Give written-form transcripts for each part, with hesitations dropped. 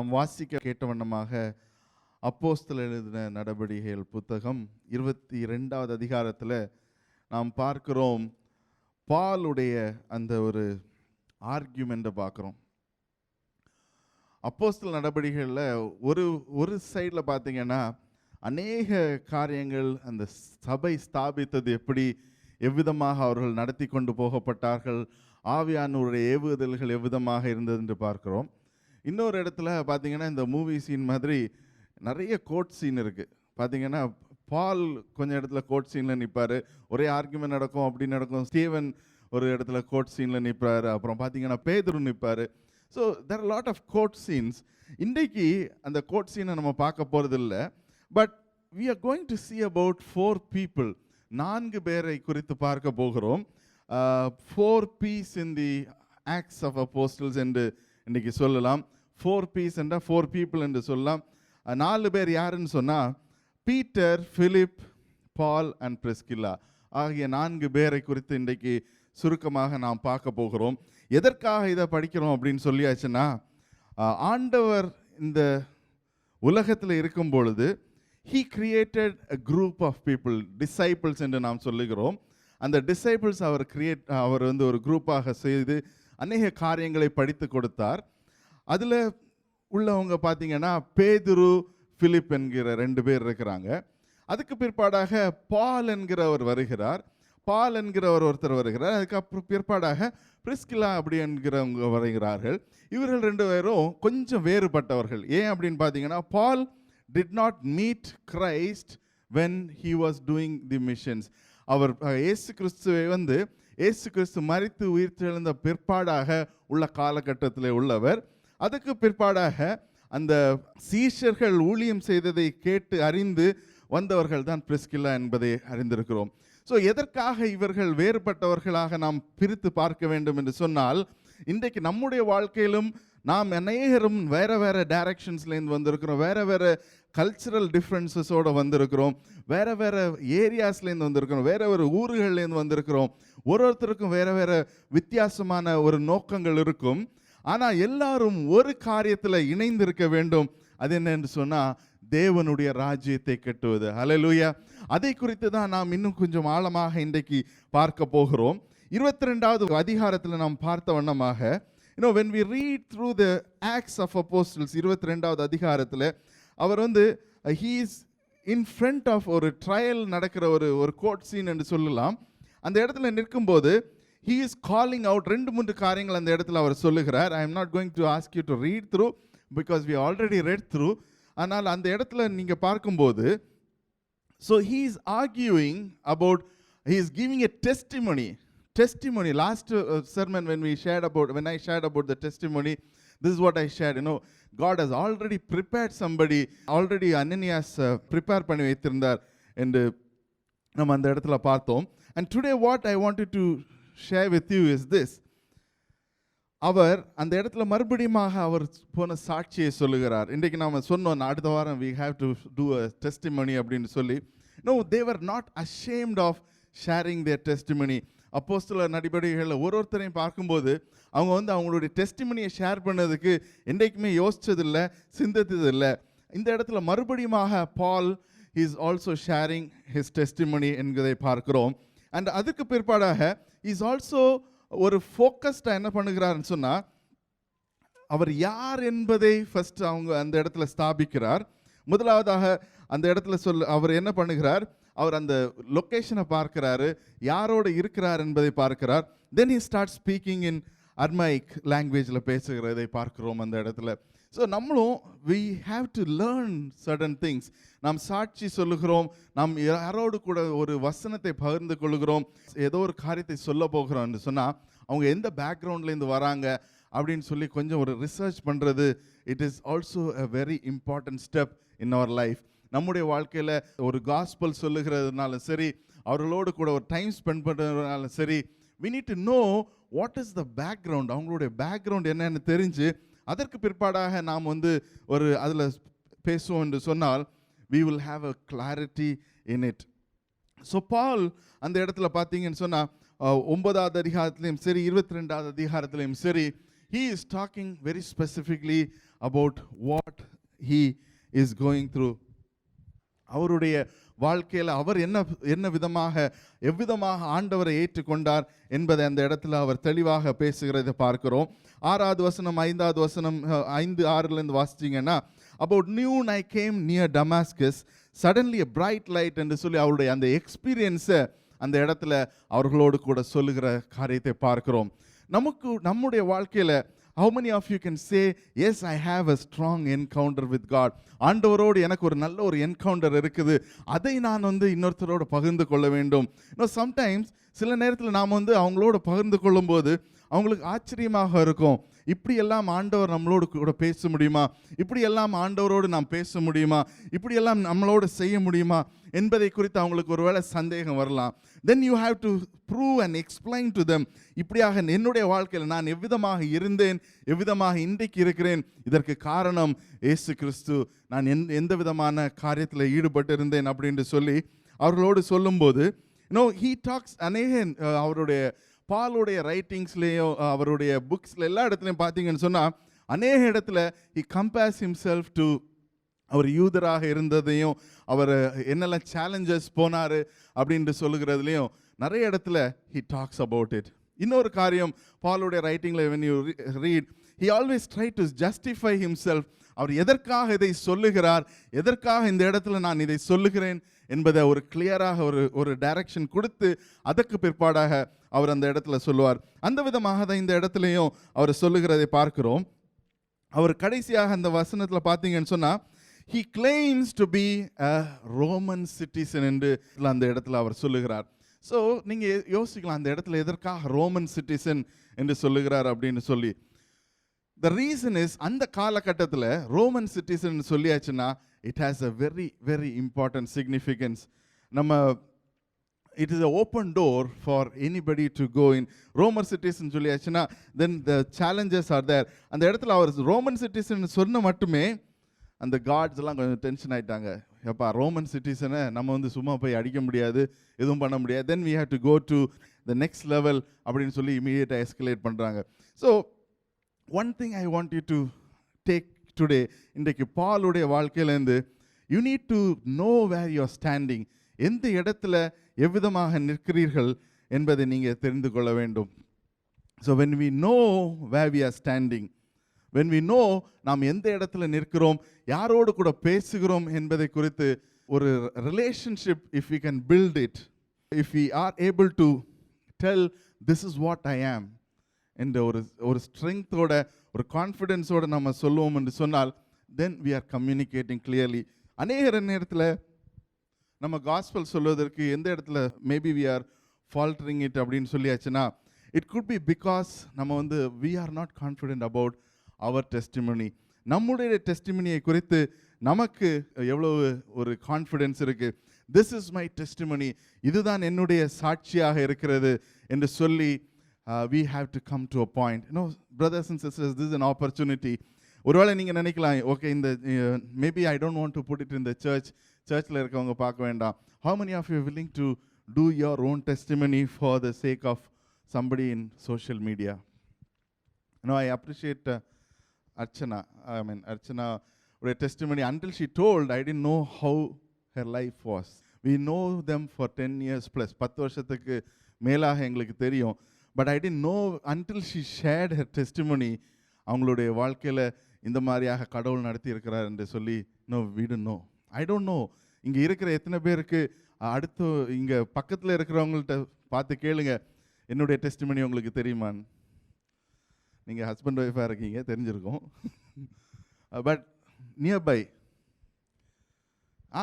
நாம் வாசிக்க கேட்ட வண்ணமாக அப்போஸ்தலர் எழுதின நடபடிகள் புத்தகம் 22வது அதிகாரத்தில் நாம் பார்க்கிறோம். பாலுடைய அந்த ஒரு ஆர்கியூமெண்ட்டை பார்க்குறோம். அப்போஸ்தலர் நடபடிகளில் ஒரு சைடில் பார்த்தீங்கன்னா அநேக காரியங்கள், அந்த சபை ஸ்தாபித்தது எப்படி, எவ்விதமாக அவர்கள் நடத்தி கொண்டு போகப்பட்டார்கள், ஆவியானவருடைய ஏவுதல்கள் எவ்விதமாக இருந்தது என்று பார்க்கிறோம். இன்னொரு இடத்துல பார்த்தீங்கன்னா இந்த மூவி சீன் மாதிரி நிறைய கோர்ட் சீன் இருக்குது. பார்த்தீங்கன்னா பால் கொஞ்சம் இடத்துல கோர்ட் சீனில் நிற்பார், ஒரே ஆர்குமெண்ட் நடக்கும், அப்படி நடக்கும். ஸ்டீவன் ஒரு இடத்துல கோர்ட் சீனில் நிற்பார், அப்புறம் பார்த்தீங்கன்னா பேதுரு நிற்பார். So there are lot of court scenes. இன்றைக்கு அந்த கோர்ட் சீனை நம்ம பார்க்க போகிறதில்ல. But we are going to see about 4 people. 4 பேரை குறித்து பார்க்க போகிறோம். 4 P's in the Acts of Apostles என்று இன்றைக்கி சொல்லலாம். 4 P's என்றால் 4 people என்று சொல்லலாம். 4 பேர் யாருன்னு சொன்னால் Peter, Philip, Paul and Priscilla ஆகிய 4 பேரை குறித்து இன்றைக்கு சுருக்கமாக நாம் பார்க்க போகிறோம். எதற்காக இதை படிக்கிறோம் அப்படின்னு சொல்லியாச்சுன்னா, ஆண்டவர் இந்த உலகத்தில் இருக்கும் பொழுது he created a group of people, disciples என்று நாம் சொல்லுகிறோம். அந்த டிசைபிள்ஸ் அவர் வந்து ஒரு குரூப்பாக செய்து அநேக காரியங்களை படித்து கொடுத்தார். அதில் உள்ளவங்க பார்த்தீங்கன்னா பேதுரு, பிலிப் என்கிற 2 பேர் இருக்கிறாங்க. அதுக்கு பிற்பாடாக பால் என்கிறவர் வருகிறார், பால் என்கிறவர் ஒருத்தர் வருகிறார். அதுக்கப்புறம் பிற்பாடாக பிரிஸ்கில்லா அப்படி என்கிறவங்க வருகிறார்கள். இவர்கள் 2 பேரும் கொஞ்சம் வேறுபட்டவர்கள். ஏன் அப்படின்னு பார்த்தீங்கன்னா, பால் did not meet Christ when he was doing the missions. அவர் இயேசு கிறிஸ்து மரித்து உயிர்த்தெழுந்த பிற்பாடாக உள்ள காலகட்டத்தில் உள்ளவர். அதுக்கு பிற்பாடாக அந்த சீஷர்கள் ஊழியம் செய்ததை கேட்டு அறிந்து வந்தவர்கள் தான் பிரிஸ்கில்லா என்பதை அறிந்திருக்கிறோம். ஸோ எதற்காக இவர்கள் வேறுபட்டவர்களாக நாம் பிரித்து பார்க்க வேண்டும் என்று சொன்னால், இன்றைக்கு நம்முடைய வாழ்க்கையிலும் நாம் அநேகரும் வேறு டைரக்ஷன்ஸ்லேருந்து வந்திருக்கிறோம், வேறு கல்ச்சுரல் டிஃப்ரென்சஸோடு வந்திருக்கிறோம், வேறு ஏரியாஸ்லேருந்து வந்திருக்கிறோம், வேறு ஊர்கள்லேருந்து வந்திருக்கிறோம். ஒருத்தருக்கும் வேறு வித்தியாசமான ஒரு நோக்கங்கள் இருக்கும். ஆனால் எல்லாரும் ஒரு காரியத்தில் இணைந்திருக்க வேண்டும். அது என்னன்னு சொன்னால், தேவனுடைய ராஜ்யத்தை கட்டுவது. ஹல்லேலூயா. அதை குறித்து தான் நாம் இன்னும் கொஞ்சம் ஆழமாக இன்றைக்கு பார்க்க போகிறோம். 22வது அதிகாரத்தில் நாம் பார்த்த வண்ணமாக, when we read through the Acts of Apostles 22வது அதிகாரத்தில் அவர் வந்து he is in front of ஒரு ட்ரையல் நடக்கிற ஒரு கோர்ட் சீன் என்று சொல்லலாம். அந்த இடத்துல நிற்கும்போது he is calling out 2-3 காரியங்கள் அந்த இடத்துல அவர் சொல்லுகிறார். I am not going to ask you to read through because we already read through. ஆனால் அந்த இடத்துல நீங்கள் பார்க்கும்போது, so he is arguing about, he is giving a testimony. Last sermon when I shared about the testimony, this is what I shared. God has already prepared somebody, already Ananias prepare பண்ணி வைத்திருந்தார் என்று நம்ம அந்த இடத்துல பார்த்தோம். And today what I wanted to share with you is this. அவர் அந்த இடத்துல மறுபடியுமாக அவர் போன சாட்சியை சொல்லுகிறார். இன்றைக்கு நாம் சொன்னோம், அடுத்த வாரம் we have to do a testimony அப்படின்னு சொல்லி. No, they were not ashamed of sharing their testimony. அப்போஸ்தலர் நடபடிகளில் ஒருத்தரையும் பார்க்கும்போது அவங்க அவங்களுடைய டெஸ்டிமனியை ஷேர் பண்ணதுக்கு என்றைக்குமே யோசித்ததில்லை, சிந்தித்ததில்லை. இந்த இடத்துல மறுபடியுமாக Paul is also sharing his testimony என்கிறதை பார்க்கிறோம். அண்ட் அதுக்கு பிற்பாடாக இஸ் ஆல்சோ ஒரு ஃபோக்கஸ்டாக என்ன பண்ணுகிறாருன்னு சொன்னால், அவர் யார் என்பதை ஃபர்ஸ்ட் அவங்க அந்த இடத்துல ஸ்தாபிக்கிறார். முதலாவதாக அந்த இடத்துல அவர் என்ன பண்ணுகிறார், அவர் அந்த லொக்கேஷனை பார்க்கிறாரு, யாரோடு இருக்கிறார் என்பதை பார்க்கிறார். தென் he starts speaking in அர்மைக் லாங்குவேஜில் பேசுகிறதை பார்க்கிறோம் அந்த இடத்துல. ஸோ நம்மளும் we have to learn certain things. நாம் சாட்சி சொல்லுகிறோம், நாம் யாரோடு கூட ஒரு வசனத்தை பகிர்ந்து கொள்கிறோம், ஏதோ ஒரு காரியத்தை சொல்ல போகிறோம்னு சொன்னால் அவங்க எந்த பேக்ரவுண்ட்லேருந்து வராங்க அப்படின்னு சொல்லி கொஞ்சம் ஒரு ரிசர்ச் பண்ணுறது, it is also a very important step in our life. நம்முடைய வாழ்க்கையில் ஒரு காஸ்பல் சொல்லுகிறதுனாலும் சரி, அவர்களோடு கூட ஒரு டைம் ஸ்பெண்ட் பண்ணுறதுனாலும் சரி, we need to know what is the background. அவங்களுடைய பேக்ரவுண்ட் என்னன்னு தெரிஞ்சு அதற்கு பிற்பாடாக நாம் ஒரு அதில் பேசுவோம் என்று சொன்னால் we will have a clarity in it. So Paul அந்த இடத்துல பார்த்தீங்கன்னு சொன்னால் 9வது அதிகாரத்திலையும் சரி 22வது அதிகாரத்திலையும் சரி he is talking very specifically about what he is going through. அவருடைய வாழ்க்கையில் அவர் என்ன விதமாக எவ்விதமாக ஆண்டவரை ஏற்றுக்கொண்டார் என்பதை அந்த இடத்துல அவர் தெளிவாக பேசுகிறதை பார்க்கிறோம். 6வது வசனம் 5வது வசனம் 5-6 வாசிச்சிங்கன்னா, about noon I came near Damascus, suddenly a bright light என்று சொல்லி அவருடைய அந்த எக்ஸ்பீரியன்ஸை அந்த இடத்துல அவர்களோடு கூட சொல்லுகிற காரியத்தை பார்க்கிறோம். நம்முடைய வாழ்க்கையில் how many of you can say, yes, I have a strong encounter with God? ஆண்டவரோடு எனக்கு ஒரு நல்ல ஒரு என்கவுண்டர் இருக்குது, அதை நான் இன்னொருத்தரோடு பகிர்ந்து கொள்ள வேண்டும். சம்டைம்ஸ் சில நேரத்தில் நாம் அவங்களோட பகிர்ந்து கொள்ளும்போது அவங்களுக்கு ஆச்சரியமாக இருக்கும், இப்படியெல்லாம் ஆண்டவர் நம்மளோடு கூட பேச முடியுமா, இப்படியெல்லாம் ஆண்டவரோடு நாம் பேச முடியுமா, இப்படியெல்லாம் நம்மளோடு செய்ய முடியுமா என்பதை குறித்து அவங்களுக்கு ஒருவேளை சந்தேகம் வரலாம். Then you have to prove and explain to them, இப்படியாக என்னுடைய வாழ்க்கையில் நான் எவ்விதமாக இருந்தேன், எவ்விதமாக இன்றைக்கு இருக்கிறேன், இதற்கு காரணம் இயேசு கிறிஸ்து, நான் எந்த விதமான காரியத்தில் ஈடுபட்டு இருந்தேன் அப்படின்னு சொல்லி அவர்களோடு சொல்லும்போது, he talks அவருடைய பாலுடைய ரைட்டிங்ஸ்லேயும் அவருடைய புக்ஸில் எல்லா இடத்துலையும் பார்த்தீங்கன்னு சொன்னால் அநேக இடத்துல he compares himself to அவர் யூதராக இருந்ததையும் அவர் என்னெல்லாம் சேலஞ்சஸ் போனார் அப்படின்ட்டு சொல்லுகிறதுலையும் நிறைய இடத்துல he talks about it. இன்னொரு காரியம் பாலுடைய ரைட்டிங்கில் when you read, he always try to justify himself. அவர் எதற்காக இதை சொல்லுகிறார், எதற்காக இந்த இடத்துல நான் இதை சொல்லுகிறேன் என்பதை ஒரு கிளியராக ஒரு டைரக்ஷன் கொடுத்து அதற்கு பிற்பாடாக அவர் அந்த இடத்துல சொல்லுவார். அந்த விதமாக தான் இந்த இடத்துலையும் அவர் சொல்லுகிறதை பார்க்கிறோம். அவர் கடைசியாக அந்த வசனத்தில் பார்த்தீங்கன்னு சொன்னால், he claims to be a Roman citizen என்று அந்த இடத்துல அவர் சொல்லுகிறார். ஸோ நீங்கள் யோசிக்கலாம், அந்த இடத்துல எதற்காக ரோமன் சிட்டிசன் என்று சொல்லுகிறார் அப்படின்னு சொல்லி. The reason is, அந்த காலகட்டத்தில் ரோமன் சிட்டிசன் சொல்லியாச்சுன்னா it has a very very important significance. It is an open door for anybody to go in. Roman citizen சொல்லியாச்சுன்னா then the challenges are there. அந்த இடத்துல அவர் ரோமன் சிட்டிசன் சொன்ன மட்டுமே அந்த God's எல்லாம் கொஞ்சம் டென்ஷன் ஆயிட்டாங்க. எப்பா ரோமன் சிட்டிசனை நம்ம சும்மா போய் அடிக்க முடியாது, எதுவும் பண்ண முடியாது, then we have to go to the next level அப்படின்னு சொல்லி இமீடியட்டாக எஸ்கலேட் பண்ணுறாங்க. So one thing I want you to take today, இன்றைக்கு பாலுடைய வாழ்க்கையிலேருந்து, you need to know where you are standing. எந்த இடத்துல எவ்விதமாக நிற்கிறீர்கள் என்பதை நீங்கள் தெரிந்து கொள்ள வேண்டும். So when we know where we are standing, when we know நாம் எந்த இடத்துல நிற்கிறோம், யாரோடு கூட பேசுகிறோம் என்பதை குறித்து ஒரு relationship, if we can build it, if we are able to tell this is what I am என்ற ஒரு ஸ்ட்ரெங்த்தோட ஒரு கான்ஃபிடென்ஸோட நம்ம சொல்லுவோம் என்று சொன்னால், then we are communicating clearly. அநேக நேரத்தில் நம்ம காஸ்பல் சொல்வதற்கு எந்த இடத்துல maybe we are faltering it அப்படின்னு சொல்லியாச்சுன்னா, it could be because நம்ம we are not confident about our testimony. நம்முடைய டெஸ்டிமனியை குறித்து நமக்கு எவ்வளவு ஒரு கான்ஃபிடென்ஸ் இருக்கு, this is my testimony, இதுதான் என்னுடைய சாட்சியாக இருக்கிறது என்று சொல்லி we have to come to a point. Brothers and sisters, this is an opportunity. ஒருவேளை நீங்கள் நினைக்கலாம், ஓகே இந்த maybe I don't want to put it in the சர்ச்சில் இருக்கவங்க பார்க்க வேண்டாம். how many of you are willing to do your own testimony for the sake of somebody in social media? I appreciate Archana. Archana testimony, until she told, I didn't know how her life was. We know them for 10 years plus. 10 வருஷத்துக்கு மேலாக எங்களுக்கு தெரியும். But I didn't know until she shared her testimony, அவங்களுடைய வாழ்க்கையில் இந்த மாதிரியாக கடவுள் நடத்தி இருக்கிறார் என்று சொல்லி, no, we don't know. I don't know. இங்கே இருக்கிற எத்தனை பேருக்கு அடுத்து இங்கே பக்கத்தில் இருக்கிறவங்கள்ட்ட பார்த்து கேளுங்க, என்னுடைய டெஸ்டிமனி உங்களுக்கு தெரியுமான்னு. நீங்கள் ஹஸ்பண்ட் ஒய்ஃபாக இருக்கீங்க, தெரிஞ்சிருக்கும். But nearby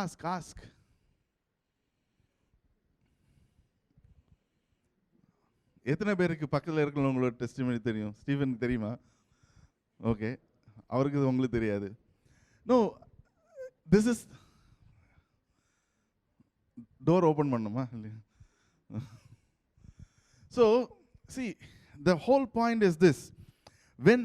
ask. எத்தனை பேருக்கு பக்கத்தில் இருக்கிறவங்களோட டெஸ்டிமனி தெரியும்? ஸ்டீவனுக்கு தெரியுமா? ஓகே, அவருக்கு இது உங்களுக்கு தெரியாது. No, this is door open பண்ணுமா இல்லையா? So see, the whole point is this. when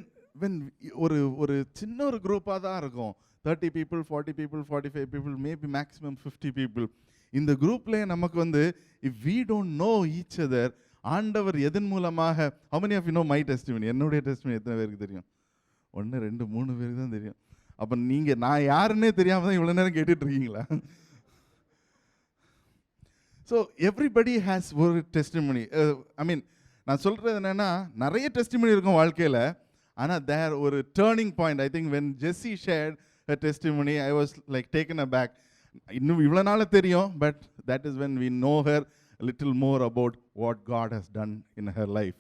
ஒரு சின்ன ஒரு குரூப்பாக தான் இருக்கும், 30 people, 40 people, 45 people, maybe maximum 50 people. இந்த குரூப்லேயே நமக்கு if we don't know each other, ஆண்டவர் எதன் மூலமாக, how many of you know my testimony? என்னுடைய டெஸ்டிமனி எத்தனை பேருக்கு தெரியும்? 1 2 3 பேருக்கு தான் தெரியும். அப்போ நீங்கள் நான் யாருன்னே தெரியாமல் தான் இவ்வளோ நேரம் கேட்டுட்டு இருக்கீங்களா? ஸோ எவ்ரிபடி ஹேஸ் ஒரு டெஸ்டிமனி. ஐ மீன் நான் சொல்கிறது என்னென்னா, நிறைய டெஸ்டிமனி இருக்கும் வாழ்க்கையில். ஆனால் தேர் ஒரு turning point. I think when Jessie shared a testimony, I was like taken aback. இன்னும் இவ்வளோ நாள் தெரியும், but that is when we know her a little more about what God has done in her life.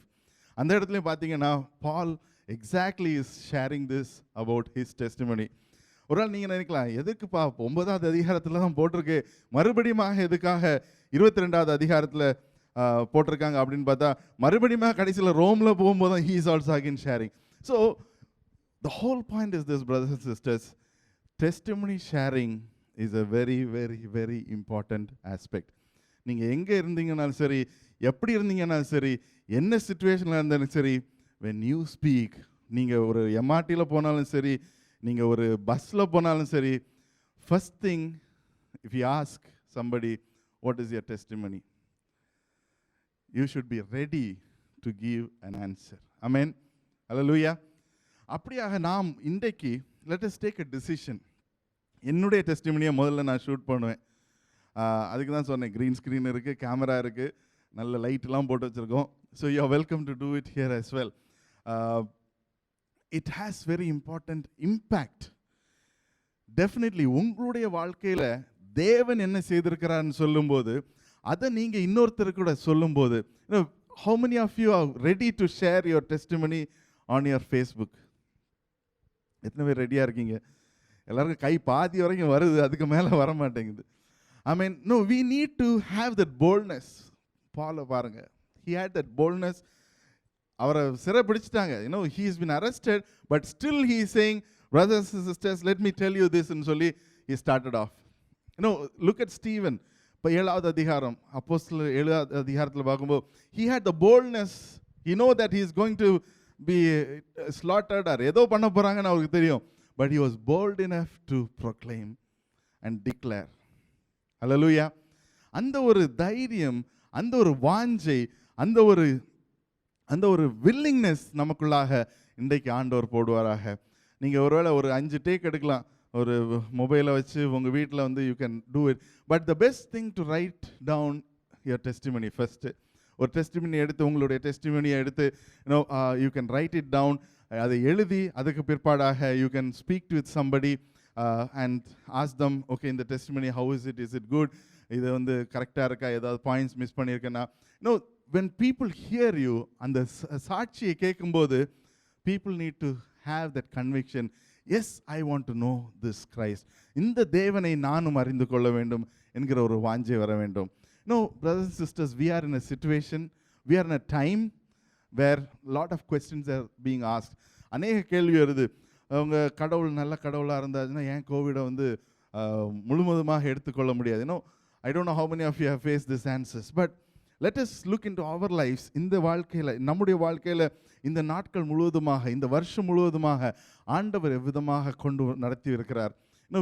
அந்த இடத்துலையும் பார்த்தீங்கன்னா பால் exactly is sharing this about his testimony. ஒரு நாள் நீங்கள் நினைக்கலாம், எதுக்குப்பா 9வது அதிகாரத்தில் தான் போட்டிருக்கு, மறுபடியும் எதுக்காக 22வது அதிகாரத்தில் போட்டிருக்காங்க அப்படின்னு பார்த்தா, மறுபடியும் கடைசியில் ரோமில் போகும்போது தான் he is also again sharing. So the whole point is this, brothers and sisters, testimony sharing is a very very very important aspect. நீங்கள் எங்கே இருந்தீங்கன்னாலும் சரி, எப்படி இருந்தீங்கன்னாலும் சரி, என்ன சிச்சுவேஷனில் இருந்தாலும் சரி, when you speak, நீங்கள் ஒரு எம்ஆர்டியில் போனாலும் சரி, நீங்கள் ஒரு பஸ்ஸில் போனாலும் சரி, first thing if you ask somebody what is your testimony, you should be ready to give an answer. Amen. Hallelujah. அப்படியாக நாம் இன்றைக்கு let us take a decision. என்னுடைய டெஸ்டிமனியை முதல்ல நான் ஷூட் பண்ணுவேன். அதுக்கு தான் சொன்னேன், க்ரீன் ஸ்க்ரீன் இருக்குது, கேமரா இருக்குது, நல்ல லைட்லாம் போட்டு வச்சுருக்கோம். So you are welcome to do it here as well. It has very important impact. Definitely உங்களுடைய வாழ்க்கையில் தேவன் என்ன செய்திருக்கிறான்னு சொல்லும்போது, அதை நீங்கள் இன்னொருத்தருக்கு கூட சொல்லும்போது, how many of you are ready to share your testimony on your Facebook? எத்தனை பேர் ரெடியாக இருக்கீங்க? எல்லாருக்கும் கை பாதி வரைக்கும் வருது, அதுக்கு மேலே வர மாட்டேங்குது. I mean, no, we need to have that boldness. பாலை பாருங்க, he had that boldness. அவரை சிறை பிடிச்சிட்டாங்க, he has been arrested, but still he is saying, brothers and sisters, let me tell you this ன்னு சொல்லி he started off. Look at Stephen. இப்போ 7வது அதிகாரம், அப்போஸ்தலர் 7வது அதிகாரத்தில் பார்க்கும்போது, he had the boldness. He know that he is going to be slaughtered or ஏதோ பண்ண போகிறாங்கன்னு அவருக்கு தெரியும். But he was bold enough to proclaim and declare. Hallelujah. அந்த ஒரு தைரியம், அந்த ஒரு வாஞ்சை, அந்த ஒரு willingness நமக்குள்ளாக இன்றைக்கு ஆண்டவர் போடுவாராக. நீங்கள் ஒருவேளை ஒரு 5 டேக் எடுக்கலாம், ஒரு மொபைலை வச்சு உங்கள் வீட்டில் you can do it. But the best thing to write down your testimony first. ஒரு டெஸ்டிமனி எடுத்து, உங்களுடைய டெஸ்டிமனியை எடுத்து, you can write it down. அதை எழுதி அதுக்கு பிற்பாடாக you can speak with somebody and ask them, okay, இந்த testimony how is it good, இது கரெக்டாக இருக்கா, ஏதாவது பாயிண்ட்ஸ் மிஸ் பண்ணியிருக்கேன்னா. when people hear you, அந்த சாட்சியை கேட்கும்போது, people need to have that conviction, yes, I want to know this Christ, இந்த தேவனை நானும் அறிந்து கொள்ள வேண்டும் என்கிற ஒரு வாஞ்சை வர வேண்டும். Brothers and sisters, we are in a situation, we are in a time where lot of questions are being asked. அநேக கேள்வி வருது. அவங்க கடவுள் நல்ல கடவுளாக இருந்தாச்சுன்னா ஏன் கோவிடை முழுவதுமாக எடுத்துக்கொள்ள முடியாது? I don't know how many of you have faced these answers, but let us look into our lives. இந்த வாழ்க்கையில், நம்முடைய வாழ்க்கையில் இந்த நாட்கள் முழுவதுமாக, இந்த வருஷம் முழுவதுமாக ஆண்டவர் எவ்விதமாக கொண்டு நடத்தி இருக்கிறார்.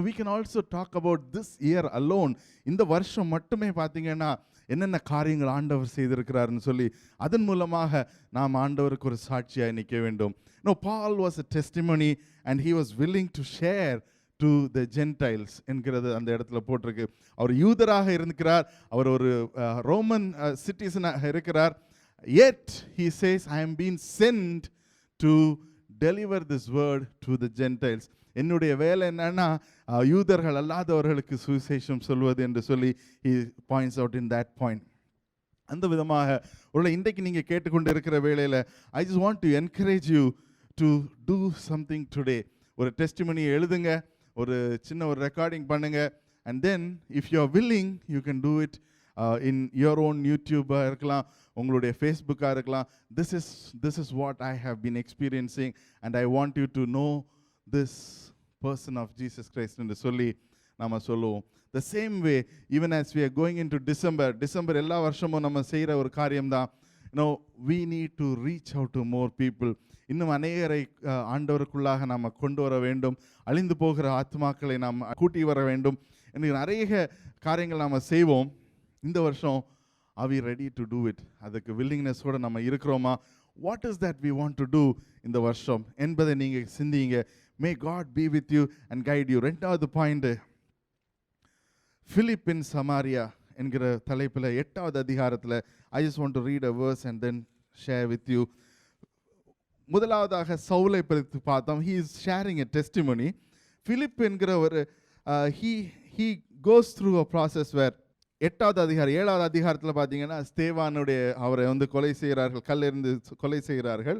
We can also talk about this year alone. இந்த வருஷம் மட்டுமே பார்த்தீங்கன்னா என்னென்ன காரியங்கள் ஆண்டவர் செய்திருக்கிறார்னு சொல்லி அதன் மூலமாக நாம் ஆண்டவருக்கு ஒரு சாட்சியாக நிற்க வேண்டும். Paul was a testimony and he was willing to share to the Gentiles என்கிறது அந்த இடத்துல போட்டிருக்கு. அவர் யூதராக இருக்கிறார், அவர் ஒரு ரோமன் சிட்டிசனாக இருக்கிறார். Yet he says, I am being sent to deliver this word to the Gentiles. என்னுடைய வேலை என்னன்னா யூதர்கள் அல்லாதவர்களுக்கு சுவிசேஷம் சொல்வது என்று சொல்லி he points out in that point. அந்த விதமாக உள்ள இன்றைக்கு நீங்கள் கேட்டுக்கொண்டு இருக்கிற வேளையில் I just want to encourage you to do something today. ஒரு டெஸ்டிமனியை எழுதுங்க, ஒரு சின்ன ஒரு ரெக்கார்டிங் பண்ணுங்க, and then if you are willing you can do it in your own YouTube இருக்கலாம், உங்களுடைய ஃபேஸ்புக்காக இருக்கலாம். This is what I have been experiencing and I want you to know this person of Jesus Christ என்று சொல்லி நாம சொல்லுவோம். The same way, even as we are going into December எல்லா வருஷமும் நம்ம செய்கிற ஒரு காரியம்தான். We need to reach out to more people. இன்னும் அநேகரை ஆண்டவருக்குள்ளாக நாம் கொண்டு வர வேண்டும், அழிந்து போகிற ஆத்மாக்களை நாம் கூட்டி வர வேண்டும் என்று நிறைய காரியங்கள் நாம் செய்வோம். இந்த வருஷம் Are we ready to do it? அதுக்கு willingness ஓட நம்ம இருக்கிறோமா? What is that we want to do இந்த வருஷம் என்பதை நீங்க சிந்திங்க. May God be with you and guide you. ரெண்டாவது பாயிண்ட், Philip in Samaria என்கிற தலைப்பில் 8வது அதிகாரத்தில் I just want to read a verse and then share with you. முதலாவதாக சவுலை பற்றி பார்த்தோம். He is sharing a testimony. Philip என்கிற ஒரு he goes through a process where 7வது அதிகாரத்தில் பார்த்தீங்கன்னா ஸ்தேவானுடைய அவரை கொலை செய்கிறார்கள், கல்லிருந்து கொலை செய்கிறார்கள்.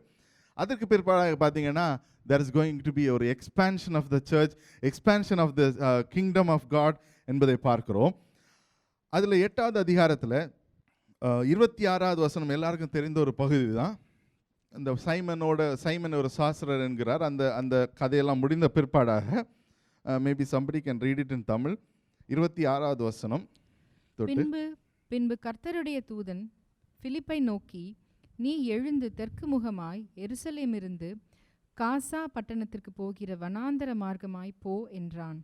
அதற்கு பிற்பாடாக பார்த்தீங்கன்னா there is going to be ஒரு expansion of the church, expansion of the kingdom of God என்பதை பார்க்கிறோம். அதில் 8வது அதிகாரத்தில் 26வது வசனம் எல்லாருக்கும் தெரிந்த ஒரு பகுதி தான். அந்த சைமன் ஒரு சாஸ்திரர் என்கிறார். அந்த கதையெல்லாம் முடிந்த பிற்பாடாக maybe somebody can read it in Tamil. 26வது வசனம். பின்பு கர்த்தருடைய தூதன் பிலிப்பை நோக்கி, நீ எழுந்து தெற்கு முகமாய் எருசலேமிலிருந்து காசா பட்டணத்திற்கு போகிற வனாந்தர மார்க்கமாய் போ என்றான்.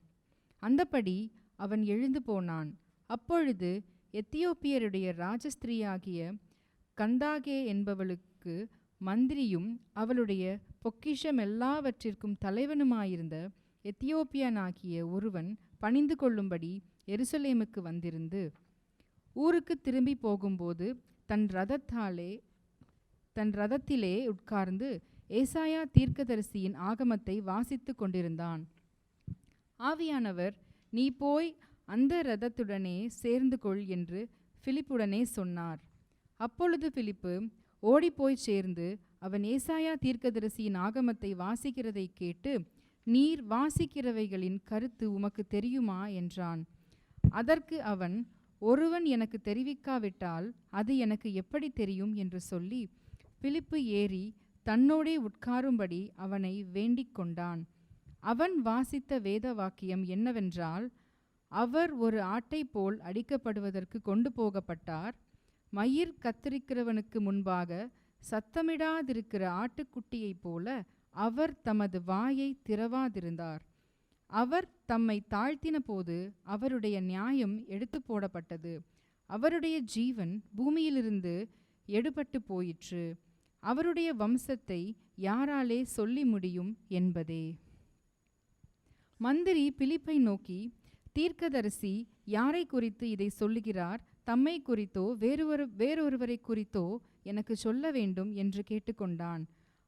அந்தபடி அவன் எழுந்து போனான். அப்பொழுது எத்தியோப்பியருடைய ராஜஸ்திரியாகிய கந்தாகே என்பவளுக்கு மந்திரியும் அவளுடைய பொக்கிஷம் எல்லாவற்றிற்கும் தலைவனுமாயிருந்த எத்தியோப்பியனாகிய ஒருவன் பணிந்து கொள்ளும்படி எருசலேமுக்கு வந்திருந்து ஊருக்கு திரும்பி போகும்போது தன் ரதத்திலே உட்கார்ந்து ஏசாயா தீர்க்கதரிசியின் ஆகமத்தை வாசித்து கொண்டிருந்தான். ஆவியானவர், நீ போய் அந்த ரதத்துடனே சேர்ந்து கொள் என்று பிலிப்புடனே சொன்னார். அப்பொழுது பிலிப்பு ஓடிப்போய் சேர்ந்து அவன் ஏசாயா தீர்க்கதரிசியின் ஆகமத்தை வாசிக்கிறதை கேட்டு, நீர் வாசிக்கிறவைகளின் கருத்து உமக்கு தெரியுமா என்றான். அதற்கு அவன், ஒருவன் எனக்கு தெரிவிக்காவிட்டால் அது எனக்கு எப்படி தெரியும் என்று சொல்லி பிலிப்பு ஏறி தன்னோடே உட்காரும்படி அவனை வேண்டிக் கொண்டான். அவன் வாசித்த வேத வாக்கியம் என்னவென்றால், அவர் ஒரு ஆட்டை போல் அடிக்கப்படுவதற்கு கொண்டு போகப்பட்டார். மயிர் கத்தரிக்கிறவனுக்கு முன்பாக சத்தமிடாதிருக்கிற ஆட்டுக்குட்டியைப் போல அவர் தமது வாயை திறவாதிருந்தார். அவர் தம்மை தாழ்த்தின போது அவருடைய நியாயம் எடுத்து போடப்பட்டது. அவருடைய ஜீவன் பூமியிலிருந்து எடுபட்டு போயிற்று. அவருடைய வம்சத்தை யாராலே சொல்லி முடியும் என்பதே. மந்திரி பிலிப்பை நோக்கி, தீர்க்கதரிசி யாரை குறித்து இதை சொல்லுகிறார்? தம்மை குறித்தோ வேறொருவரை குறித்தோ எனக்கு சொல்ல வேண்டும் என்று கேட்டுக்கொண்டான்.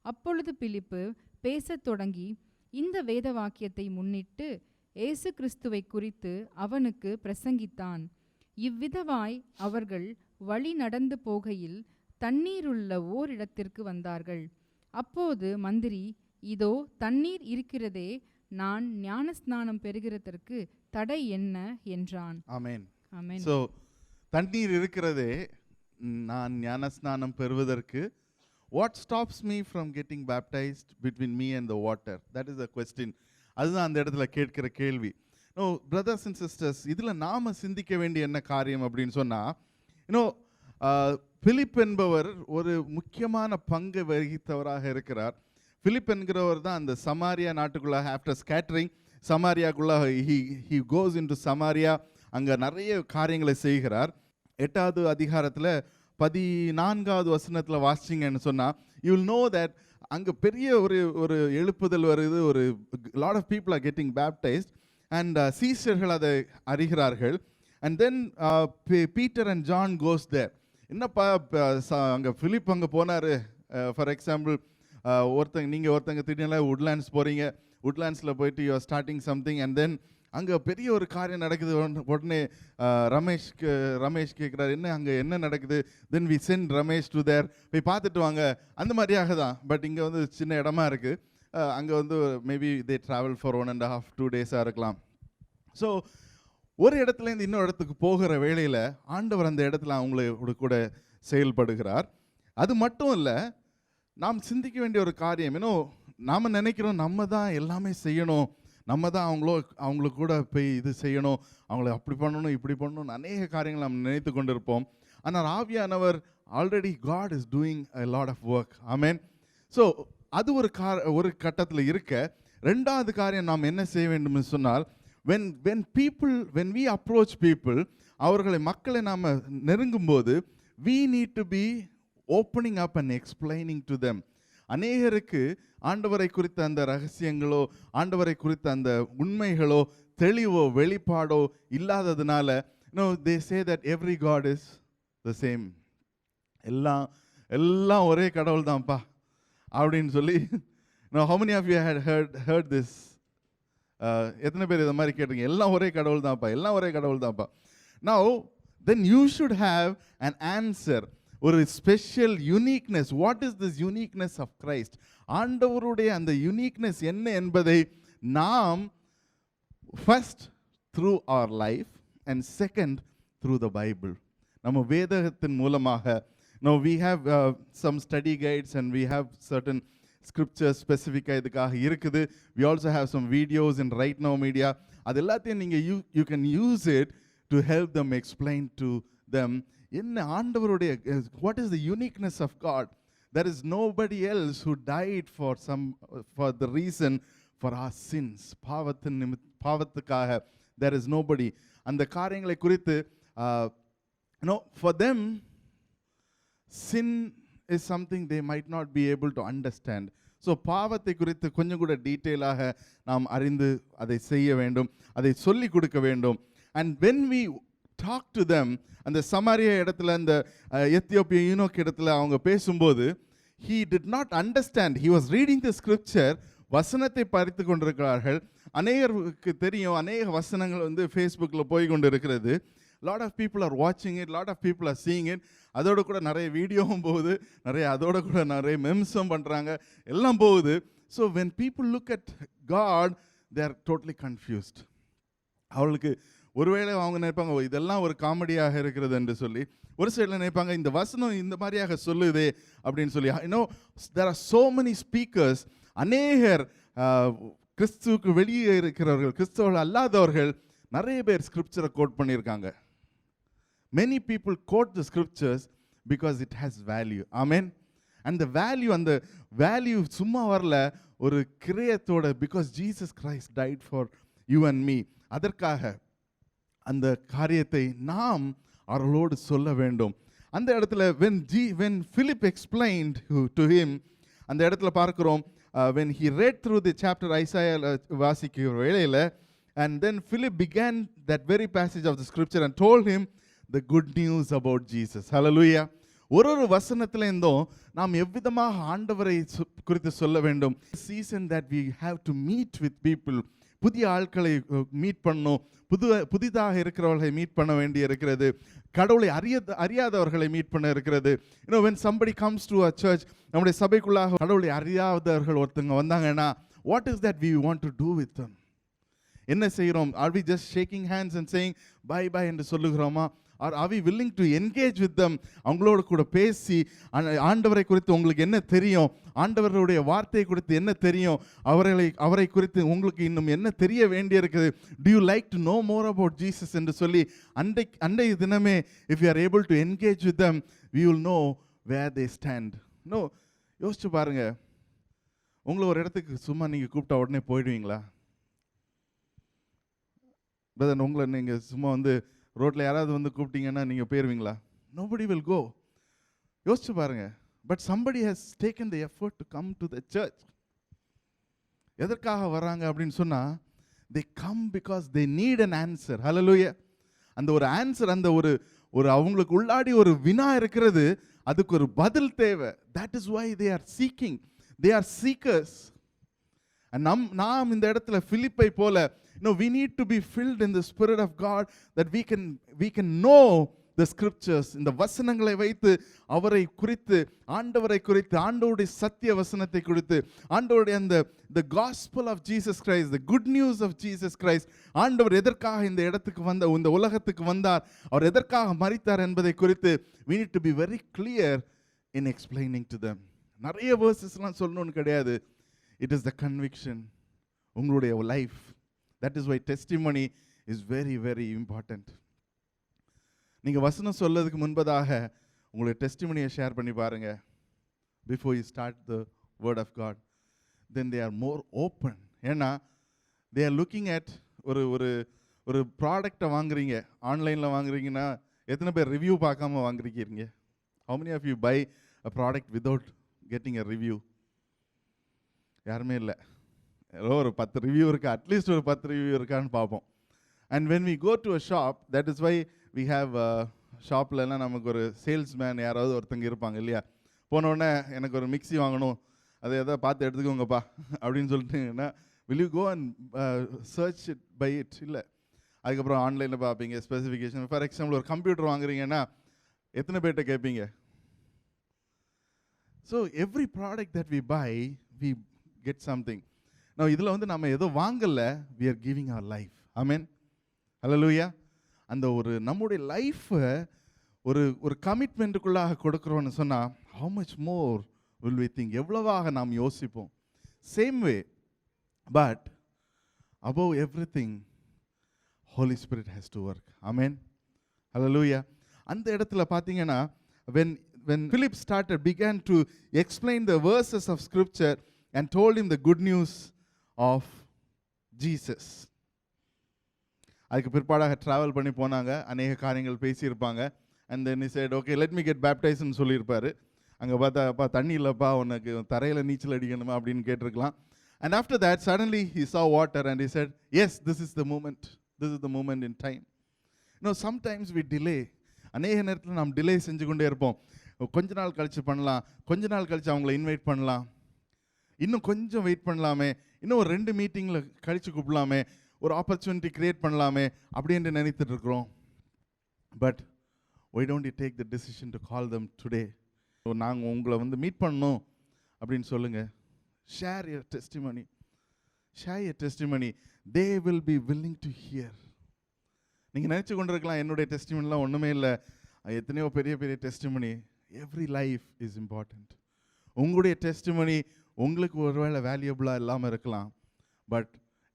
அப்பொழுது பிலிப்பு பேசத் தொடங்கி இந்த வேத வாக்கியத்தை முன்னிட்டு இயேசு கிறிஸ்துவை குறித்து அவனுக்கு பிரசங்கித்தான். இவ்விதமாய் அவர்கள் வழி நடந்து போகையில் தண்ணீருள்ள ஓரிடத்திற்கு வந்தார்கள். அப்போது மந்திரி, இதோ தண்ணீர் இருக்கிறதே, நான் ஞானஸ்நானம் பெறுகிறதற்கு தடை என்ன என்றான். ஆமென். So தண்ணீர் இருக்கிறதே, நான் ஞானஸ்நானம் பெறுவதற்கு what stops me from getting baptized between me and the water? That is the question. அதுதான் அந்த இடத்துல கேட்கிற கேள்வி. No, brothers and sisters, இதுல நாம சிந்திக்க வேண்டிய என்ன காரியம் அப்படின்னு சொன்னா, பிலிப் என்பவர் ஒரு முக்கியமான பங்கு வகித்தவராக இருக்கிறார். பிலிப் என்கிறவர் தான் அந்த சமாரியா நாட்டுக்குள்ள, ஆஃப்டர் ஸ்கேட்டரிங் சமாரியாக்குள்ள he goes into சமாரியா, அங்க நிறைய காரியங்களை செய்கிறார். 8வது அதிகாரத்துல 14வது வசனத்தில் வாசிச்சிங்கன்னு சொன்னால், யூ வில் நோ தட் அங்கே பெரிய ஒரு எழுப்புதல் வருது. ஒரு lot of people are getting baptised and சீஷர்கள் அதை அறிகிறார்கள். And then Peter and John goes there. என்னப்பா அங்கே பிலிப் அங்கே போனார். ஃபார் எக்ஸாம்பிள், ஒருத்தங்க திடீர்னு உட்லேண்ட்ஸ் போகிறீங்க, உட்லேண்ட்ஸில் போயிட்டு you are starting something and then அங்கே பெரிய ஒரு காரியம் நடக்குது. உடனே ரமேஷ் கேட்குறாரு, என்ன நடக்குது? Then we sent Ramesh to there, போய் பார்த்துட்டு வாங்க. அந்த மாதிரியாக தான். பட் இங்கே சின்ன இடமா இருக்குது. அங்கே maybe they travel for 1.5 2 days இருக்கலாம். ஸோ ஒரு இடத்துலேருந்து இன்னொரு இடத்துக்கு போகிற வேளையில் ஆண்டவர் அந்த இடத்துல அவங்களோட கூட செயல்படுகிறார். அது மட்டும் இல்லை, நாம் சிந்திக்க வேண்டிய ஒரு காரியம், நாம் நினைக்கிறோம் நம்ம தான் எல்லாமே செய்யணும், நம்ம தான் அவங்களுக்கு கூட போய் இது செய்யணும், அவங்கள அப்படி பண்ணணும் இப்படி பண்ணணும், அநேக காரியங்கள் நம்ம நினைத்து கொண்டு இருப்போம். ஆனால் ஆவியானவர் already God is doing a lot of work. Amen. So அது ஒரு கட்டத்தில் இருக்க, ரெண்டாவது காரியம் நாம் என்ன செய்ய வேண்டும் சொன்னால், when we approach people, மக்களை நாம் நெருங்கும் போது we need to be opening up and explaining to them. அநேகருக்கு ஆண்டவரை குறித்த அந்த ரகசியங்களோ ஆண்டவரை குறித்த அந்த உண்மைகளோ தெளிவோ வெளிப்பாடோ இல்லாததுனால they say that every God is the same. எல்லாம் ஒரே கடவுள் தான்ப்பா அப்படின்னு சொல்லி how many of you had heard this? எத்தனை பேர் இதை மாதிரி கேட்டிருக்கீங்க? எல்லாம் ஒரே கடவுள் தான்ப்பா, எல்லாம் ஒரே கடவுள் தான்ப்பா. Now then you should have an answer, ஒரு special uniqueness. What is this uniqueness of Christ? ஆண்டவருடைய அந்த யூனிக்னஸ் என்ன என்பதை நாம் ஃபர்ஸ்ட் த்ரூ அவர் life and second through the Bible, நம்ம வேதத்தின் மூலமாக. Now we have some study guides and we have certain scriptures specifically இதுக்காக இருக்குது. We also have some videos in Right Now Media. அது எல்லாத்தையும் நீங்கள் you can use it to help them explain to them என்ன ஆண்டவருடைய what is the uniqueness of God. There is nobody else who died for the reason for our sins. பாவத்துக்காக there is nobody. அந்த காரியங்களை குறித்து for them sin is something they might not be able to understand. So பாவத்தை குறித்து கொஞ்சம் கூட டீட்டெயிலாக நாம் அறிந்து அதை செய்ய வேண்டும், அதை சொல்லிக் கொடுக்க வேண்டும். And when we talk to them, அந்த சமாரியா இடத்துல அந்த எத்தியோப்பிய யூனோக் இடத்துல அவங்க பேசும்போது he did not understand. He was reading the scripture. வசனத்தை படித்து கொண்டிருக்கிறார்கள். அநேகருக்கு தெரியும், அநேக வசனங்கள் வந்து ஃபேஸ்புக்கில் போய் கொண்டு இருக்கிறது. lot of people are watching it, lot of people are seeing it. அதோட கூட நிறைய வீடியோவும் போகுது, அதோட கூட நிறைய மெம்ஸும் பண்ணுறாங்க, எல்லாம் போகுது. So when people look at God, they are totally confused. அவளுக்கு ஒருவேளை அவங்க நினைப்பாங்க இதெல்லாம் ஒரு காமெடியாக இருக்கிறது என்று சொல்லி, ஒரு சைடில் நினைப்பாங்க இந்த வசனம் இந்த மாதிரியாக சொல்லுதே அப்படின்னு சொல்லி. there are so many speakers. அநேகர் கிறிஸ்துவுக்கு வெளியே இருக்கிறவர்கள், கிறிஸ்தவர்கள் அல்லாதவர்கள் நிறைய பேர் ஸ்கிரிப்சரை கோட் பண்ணியிருக்காங்க. many people quote the scriptures because it has value. Amen. and the value, அந்த வேல்யூ சும்மா வரல, ஒரு கிரயத்தோட, because Jesus Christ died for you and me. அதற்காக அந்த காரியத்தை நாம் அவர்களோடு சொல்ல வேண்டும். அந்த இடத்துல when Philip explained to him, அந்த இடத்துல பார்க்கிறோம், when he read through the chapter Isaiah வாசிக்கிற வேளையில, and then Philip began that very passage of the scripture and told him the good news about Jesus. Hallelujah. ஒரு வசனத்துல இருந்தும் நாம் எவ்விதமாக ஆண்டவரை குறித்து சொல்ல வேண்டும். season that we have to meet with people, புதிய ஆட்களை மீட் பண்ணணும், புதிதாக இருக்கிறவர்களை மீட் பண்ண வேண்டி இருக்கிறது, கடவுளை அறியாதவர்களை மீட் பண்ண இருக்கிறது. when somebody comes to a church, நம்முடைய சபைக்குள்ளாக கடவுளை அறியாதவர்கள் ஒருத்தங்க வந்தாங்கன்னா, what is that we want to do with them? என்ன செய்கிறோம்? Are we just shaking hands and saying bye bye என்று சொல்லுகிறோமா? or are we willing to engage with them? அவங்களோட கூட பேசி ஆண்டவரை குறித்து உங்களுக்கு என்ன தெரியும், ஆண்டவருடைய வார்த்தை குறித்து என்ன தெரியும், அவரை குறித்து உங்களுக்கு இன்னும் என்ன தெரிய வேண்டியிருக்குது, do you like to know more about Jesus என்று சொல்லி அன்றைய தினமே if you are able to engage with them, we will know where they stand. யோசிச்சு பாருங்க, உங்களை ஒரு இடத்துக்கு சும்மா நீங்கள் கூப்பிட்டா உடனே போயிடுவீங்களா? பிரதர், உங்களை நீங்கள் சும்மா வந்து ரோட்டில் யாராவது வந்து கூப்பிட்டீங்கன்னா நீங்கள் போயிடுவீங்களா? nobody will go. யோசிச்சு பாருங்க. but somebody has taken the effort to come to the church. எதற்காக வராங்க அப்படின்னு சொன்னா, they come because they need an answer. hallelujah. அந்த ஒரு ஆன்சர், அந்த ஒரு அவங்களுக்கு உள்ளாடி ஒரு வினா இருக்கிறது, அதுக்கு ஒரு பதில் தேவை. that is why they are seeking. they are seekers. நாம் இந்த இடத்துல பிலிப்பை போல, we need to be filled in the Spirit of God, that we can know the scriptures. இந்த வசனங்களை வைத்து அவரை குறித்து, ஆண்டவரை குறித்து, ஆண்டவருடைய சத்திய வசனத்தை குறித்து, ஆண்டவருடைய அந்த the gospel of Jesus Christ, the good news of Jesus Christ, ஆண்டவர் எதற்காக இந்த இடத்துக்கு இந்த உலகத்துக்கு வந்தார், அவர் எதற்காக மரித்தார் என்பதை குறித்து we need to be very clear in explaining to them. நிறைய வேர்சஸ்லாம் சொல்லணும்னு கிடையாது. it is the conviction, உங்களுடைய life. that is why testimony is very very important. நீங்க வசனம் சொல்லதுக்கு முன்பதாக உங்களுடைய டெஸ்டிமனியை ஷேர் பண்ணி பாருங்க. before you start the word of God, then they are more open. ஏன்னா they are looking at ஒரு ப்ராடக்டை வாங்குறீங்க, ஆன்லைனில் வாங்குறீங்கன்னா எத்தனை பேர் ரிவ்யூ பார்க்காம வாங்குறீங்க? How many of you buy a product without getting a review? யாருமே இல்லை. ஏதோ ஒரு 10 ரிவ்யூ இருக்கா, அட்லீஸ்ட் ஒரு 10 ரிவ்யூ இருக்கான்னு பார்ப்போம். And when we go to a shop, that is why we have ஷாப்லலாம் நமக்கு ஒரு சேல்ஸ்மேன் யாராவது ஒருத்தங்க இருப்பாங்க இல்லையா? போனோடனே எனக்கு ஒரு மிக்ஸி வாங்கணும், அதை எதாவது பார்த்து எடுத்துக்கோங்கப்பா அப்படின்னு சொல்லிட்டுங்கன்னா, will you go and search it buy it? இல்லை. அதுக்கப்புறம் ஆன்லைனில் பார்ப்பீங்க ஸ்பெசிஃபிகேஷன். ஃபார் எக்ஸாம்பிள் ஒரு கம்ப்யூட்டர் வாங்குறீங்கன்னா எத்தனை பேர்கிட்ட கேட்பீங்க? So every product that we buy we get something. நான் இதில் வந்து நம்ம ஏதோ வாங்கலை, we are giving our life. Amen, hallelujah. அந்த ஒரு நம்முடைய லைஃப்பை ஒரு கமிட்மெண்ட்டுக்குள்ளாக கொடுக்குறோன்னு சொன்னால், how much more will we think, எவ்வளவாக நாம் யோசிப்போம். Same way, but above everything, Holy Spirit has to work. Amen, hallelujah. அந்த இடத்துல பார்த்தீங்கன்னா, when Philip began to explain the verses of scripture and told him the good news of Jesus. அதுக்கு பிற்பாடாக travel பண்ணி போனாங்க, அநேக காரியங்கள் பேசியிருப்பாங்க. and then he said, okay, let me get baptized ன்னு சொல்லியிருப்பாரு. அங்கே பார்த்தா தண்ணி இல்லைப்பா, உனக்கு தரையில் நீச்சல் அடிக்கணுமா அப்படின்னு கேட்டிருக்கலாம். And after that, suddenly he saw water and he said, yes, this is the moment. This is the moment in time. Sometimes we delay. அநேக நேரத்தில் நாம் டிலே செஞ்சு கொண்டே இருப்போம். கொஞ்ச நாள் கழிச்சு பண்ணலாம், கொஞ்ச நாள் கழிச்சு அவங்கள இன்வைட் பண்ணலாம், இன்னும் கொஞ்சம் வெயிட் பண்ணலாமே, இன்னும் ஒரு 2 மீட்டிங்கில் கழிச்சு கூப்பிடலாமே, ஒரு ஆப்பர்ச்சுனிட்டி கிரியேட் பண்ணலாமே அப்படின்னு நினைத்துட்டு இருக்கிறோம். But why don't you take the decision to call them today? நாங்கள் உங்களை வந்து மீட் பண்ணணும் அப்படின்னு சொல்லுங்கள். Share your testimony. Share your testimony. They will be willing to hear. நீங்கள் நினச்சி கொண்டிருக்கலாம், என்னுடைய டெஸ்டிமனிலாம் ஒன்றுமே இல்லை, எத்தனையோ பெரிய பெரிய testimony. Every life is important. உங்களுடைய டெஸ்டிமனி உங்களுக்கு ஒருவேளை வேல்யூபிளாக இல்லாமல் இருக்கலாம், but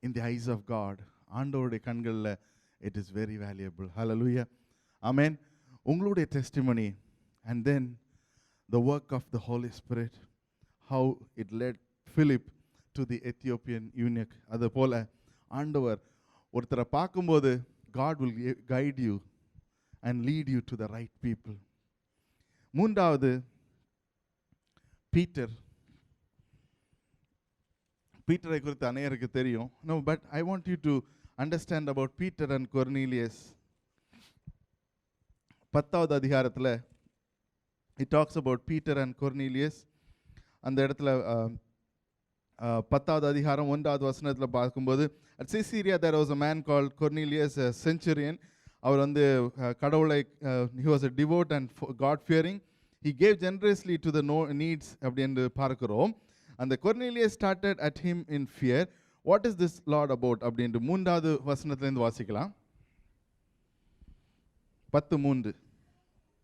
in the eyes of God, ஆண்டவருடைய கண்களில் it is very valuable. Hallelujah, amen. உங்களுடைய testimony and then the work of the Holy Spirit, how it led Philip to the Ethiopian eunuch. அது போல ஆண்டவர் ஒருத்தரை பார்க்கும்போது God will guide you and lead you to the right people. மூன்றாவது பீட்டரை குறித்து அநேகருக்கு தெரியும். No, but I want you to understand about Peter and Cornelius. 10வது அதிகாரத்தில் it talks about Peter and Cornelius. அந்த இடத்துல 10வது அதிகாரம் 1வது வசனத்தில் பார்க்கும்போது, at Caesarea there was a man called Cornelius, a centurion. அவர் வந்து கடவுளை, he was a devout and God fearing. He gave generously to the needs அப்படின்னு பார்க்கிறோம். அந்த Cornelius started at him in fear. What is this Lord about அப்படின்ட்டு 3வது வசனத்திலிருந்து வாசிக்கலாம். 10:3.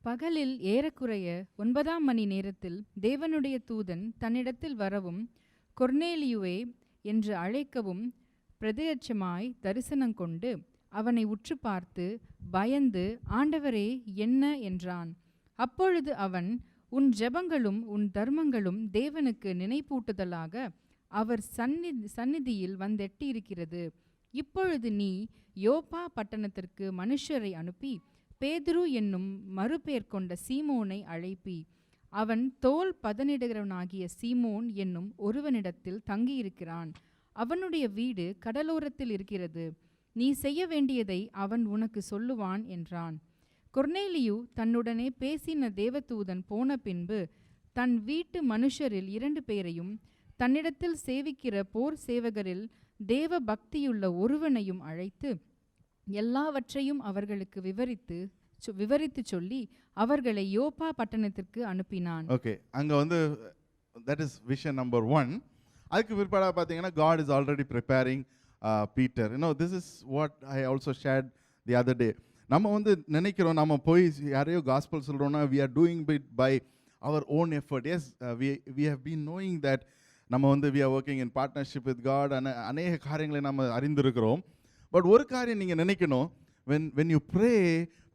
பகலில் ஏறக்குறைய 9ஆம் மணி நேரத்தில் தேவனுடைய தூதன் தன்னிடத்தில் வரவும் கொர்நேலியுவே என்று அழைக்கவும் பிரத்யட்சமாய் தரிசனம் கொண்டு அவனை உற்று பார்த்து பயந்து, ஆண்டவரே என்ன என்றான். அப்பொழுது அவன், உன் ஜெபங்களும் உன் தர்மங்களும் தேவனுக்கு நினைப்பூட்டுதலாக அவர் சந்நிதியில் வந்தெட்டியிருக்கிறது. இப்பொழுது நீ யோப்பா பட்டணத்திற்கு மனுஷரை அனுப்பி பேதுரு என்னும் மறுபேர் கொண்ட சீமோனை அழைப்பி, அவன் தோல் பதனிடுகிறவனாகிய சீமோன் என்னும் ஒருவனிடத்தில் தங்கியிருக்கிறான். அவனுடைய வீடு கடலோரத்தில் இருக்கிறது. நீ செய்ய வேண்டியதை அவன் உனக்கு சொல்லுவான் என்றான். கொர்நேலியு தன்னுடனே பேசின தேவதூதன் போன பின்பு தன் வீட்டு மனுஷரில் 2 பேரையும் தன்னிடத்தில் சேவிக்கிற போர் சேவகரில் தேவ பக்தியுள்ள ஒருவனையும் அழைத்து எல்லாவற்றையும் அவர்களுக்கு விவரித்து சொல்லி அவர்களை யோப்பா பட்டணத்திற்கு அனுப்பினான். ஓகே, அங்க வந்து that is vision number 1. அதுக்கு பிற்பாடு பார்த்தீங்கன்னா God is already preparing Peter. This is what I also shared the other day. நம்ம வந்து நினைக்கிறோம், நம்ம போய் யாரையோ gospel சொல்றோம்னா we are doing it by our own effort. Yes, we have been knowing that நம்ம வந்து we are working in partnership with God. அநேக காரியங்களை நம்ம அறிந்திருக்கிறோம். பட் ஒரு காரியம் நீங்கள் நினைக்கணும், when you pray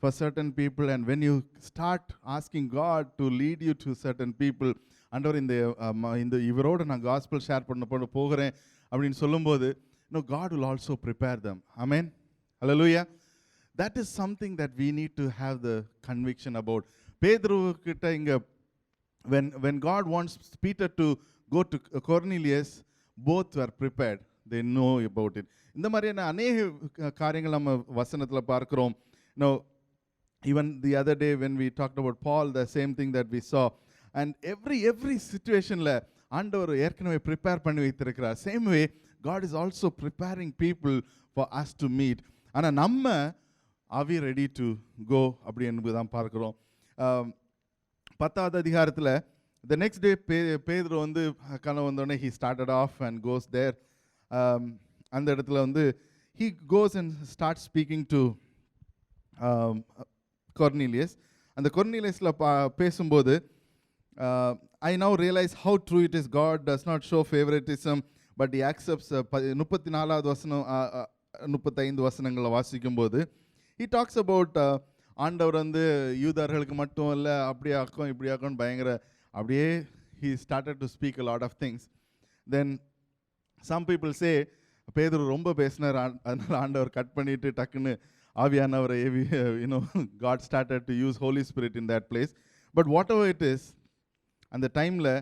for certain people and when you start asking God to lead you to certain people, ஆண்டவர் இந்த இவரோட நான் காஸ்பல் ஷேர் பண்ண போகிறேன் அப்படின்னு சொல்லும்போது, God will also prepare them. Amen, hallelujah. That is something that we need to have the conviction about. பேதுருக்கிட்ட இங்க when God wants Peter to go to Cornelius, both were prepared. They know about it. இந்த மாதிரியான அநேக காரியங்கள் நம்ம வசனத்தில் பார்க்கிறோம். Now, even the other day when we talked about Paul, the same thing that we saw. And every situationல ஆண்டவர் ஏற்கனவே prepare பண்ணி வைத்திருக்கிறார். Same way, God is also preparing people for us to meet. ஆனால் நம்ம are we ready to go அப்படி என்பது தான் பார்க்கிறோம். 10வது அதிகாரத்தில் the next day பேதுரு வந்து கனவு வந்தோடனே he started off and goes there. அந்த இடத்துல வந்து he goes and starts speaking to Cornelius. அந்த கொர்னீலியஸில் பேசும்போது I now realize how true it is. God does not show favoritism, but he accepts. 34வது வசனம் 35 வசனங்களை வாசிக்கும்போது he talks about ஆண்டவர் வந்து யூதர்களுக்கு மட்டும் இல்லை அப்படியாக்கும் இப்படியாக்கும் பயங்கர அப்படியே he started to speak a lot of things. Then some people say பேதுரு ரொம்ப பேசினார், அதனால ஆண்டவர் கட் பண்ணிட்டு டக்குன்னு ஆவியானவரை God started to use Holy Spirit in that place. But whatever it is, அந்த டைமில்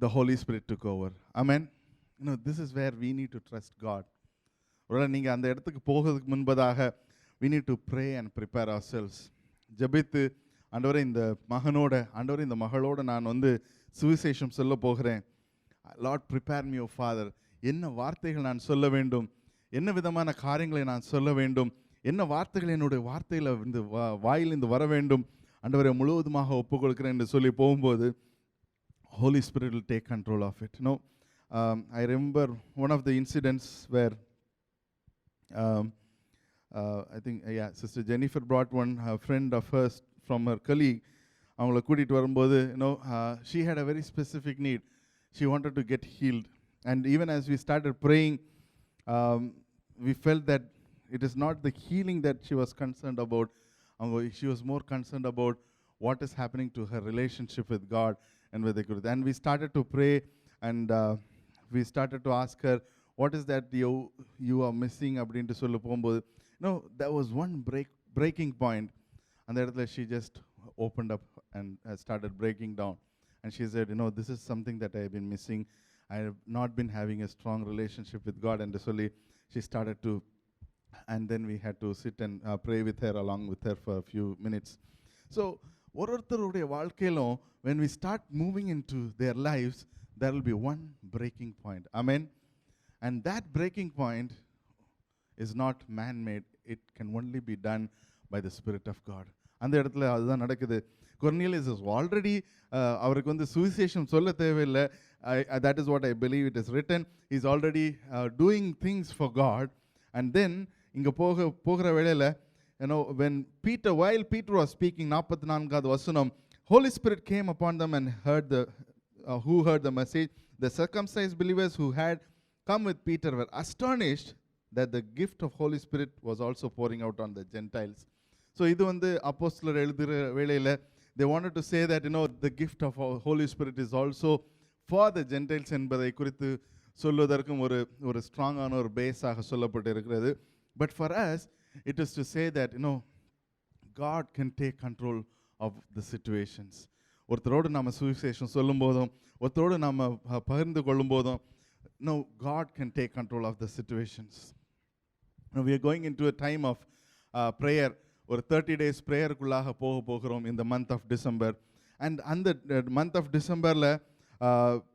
the Holy Spirit took over. Amen. This is where we need to trust God. ஒருவேளை நீங்கள் அந்த இடத்துக்கு போகிறதுக்கு முன்பதாக we need to pray and prepare ourselves. ஜெபித்து ஆண்டவரே இந்த மகனோட ஆண்டவரே இந்த மகளோட நான் வந்து சுவிசேஷம் சொல்ல போகிறேன். Lord, prepare me, O Father. என்ன வார்த்தைகள் நான் சொல்ல வேண்டும், என்ன விதமான காரியங்களை நான் சொல்ல வேண்டும், என்ன வார்த்தைகள் என்னுடைய வார்த்தையில் இந்த வாயிலிருந்து வர வேண்டும், ஆண்டவரை முழுவதுமாக ஒப்புக்கொடுக்கிறேன் என்று சொல்லி போகும்போது Holy Spirit will take control of it. I remember one of the incidents where I think Sister Jennifer brought one friend of hers from her colleague. அவங்கள கூட்டிகிட்டு வரும்போது she had a very specific need. She wanted to get healed. And even as we started praying, we felt that it is not the healing that she was concerned about. She was more concerned about what is happening to her relationship with God and with the Guru. And we started to pray, and we started to ask her, what is that you are missing? அப்படின்ட்டு சொல்ல போகும்போது there was one breaking point. அந்த இடத்துல she just opened up and started breaking down. And she said, this is something that I have been missing. I have not been having a strong relationship with God. And so she started to, and then we had to sit and pray with her, along with her for a few minutes. So, ஒருத்தருடைய வாழ்க்கையிலும் when we start moving into their lives, there will be one breaking point. Amen. And that breaking point is not man-made. It can only be done by the Spirit of God. அந்த இடத்துல அதுதான் நடக்குது. Cornelius is already அவருக்கு வந்து சுவிசேஷம் சொல்ல தேவையில்லை. That is what I believe it is written. He's already doing things for God. And then இங்கே போகிற வேளையில் while Peter was speaking, 44வது வசனம், Holy Spirit came upon them and who heard the message. The circumcised believers who had come with Peter were astonished that the gift of Holy Spirit was also pouring out on the Gentiles. So இது வந்து அப்போஸ்தலர் எழுதுகிற வேளையில் they wanted to say that the gift of Holy Spirit is also for the Gentiles என்பதை குறித்து சொல்வதற்கும் ஒரு ஸ்ட்ராங்கான ஒரு பேஸாக சொல்லப்பட்டு இருக்கிறது. But for us, it is to say that God can take control of the situations. ஒருத்தரோடு நம்ம சுவிசேஷம் சொல்லும் போதும் ஒருத்தரோடு நம்ம பகிர்ந்து கொள்ளும் போதும் God can take control of the situations. We are going into a time of prayer. ஒரு 30 days ப்ரேயருக்குள்ளாக போகிறோம் in the month of December. And அந்த month of Decemberல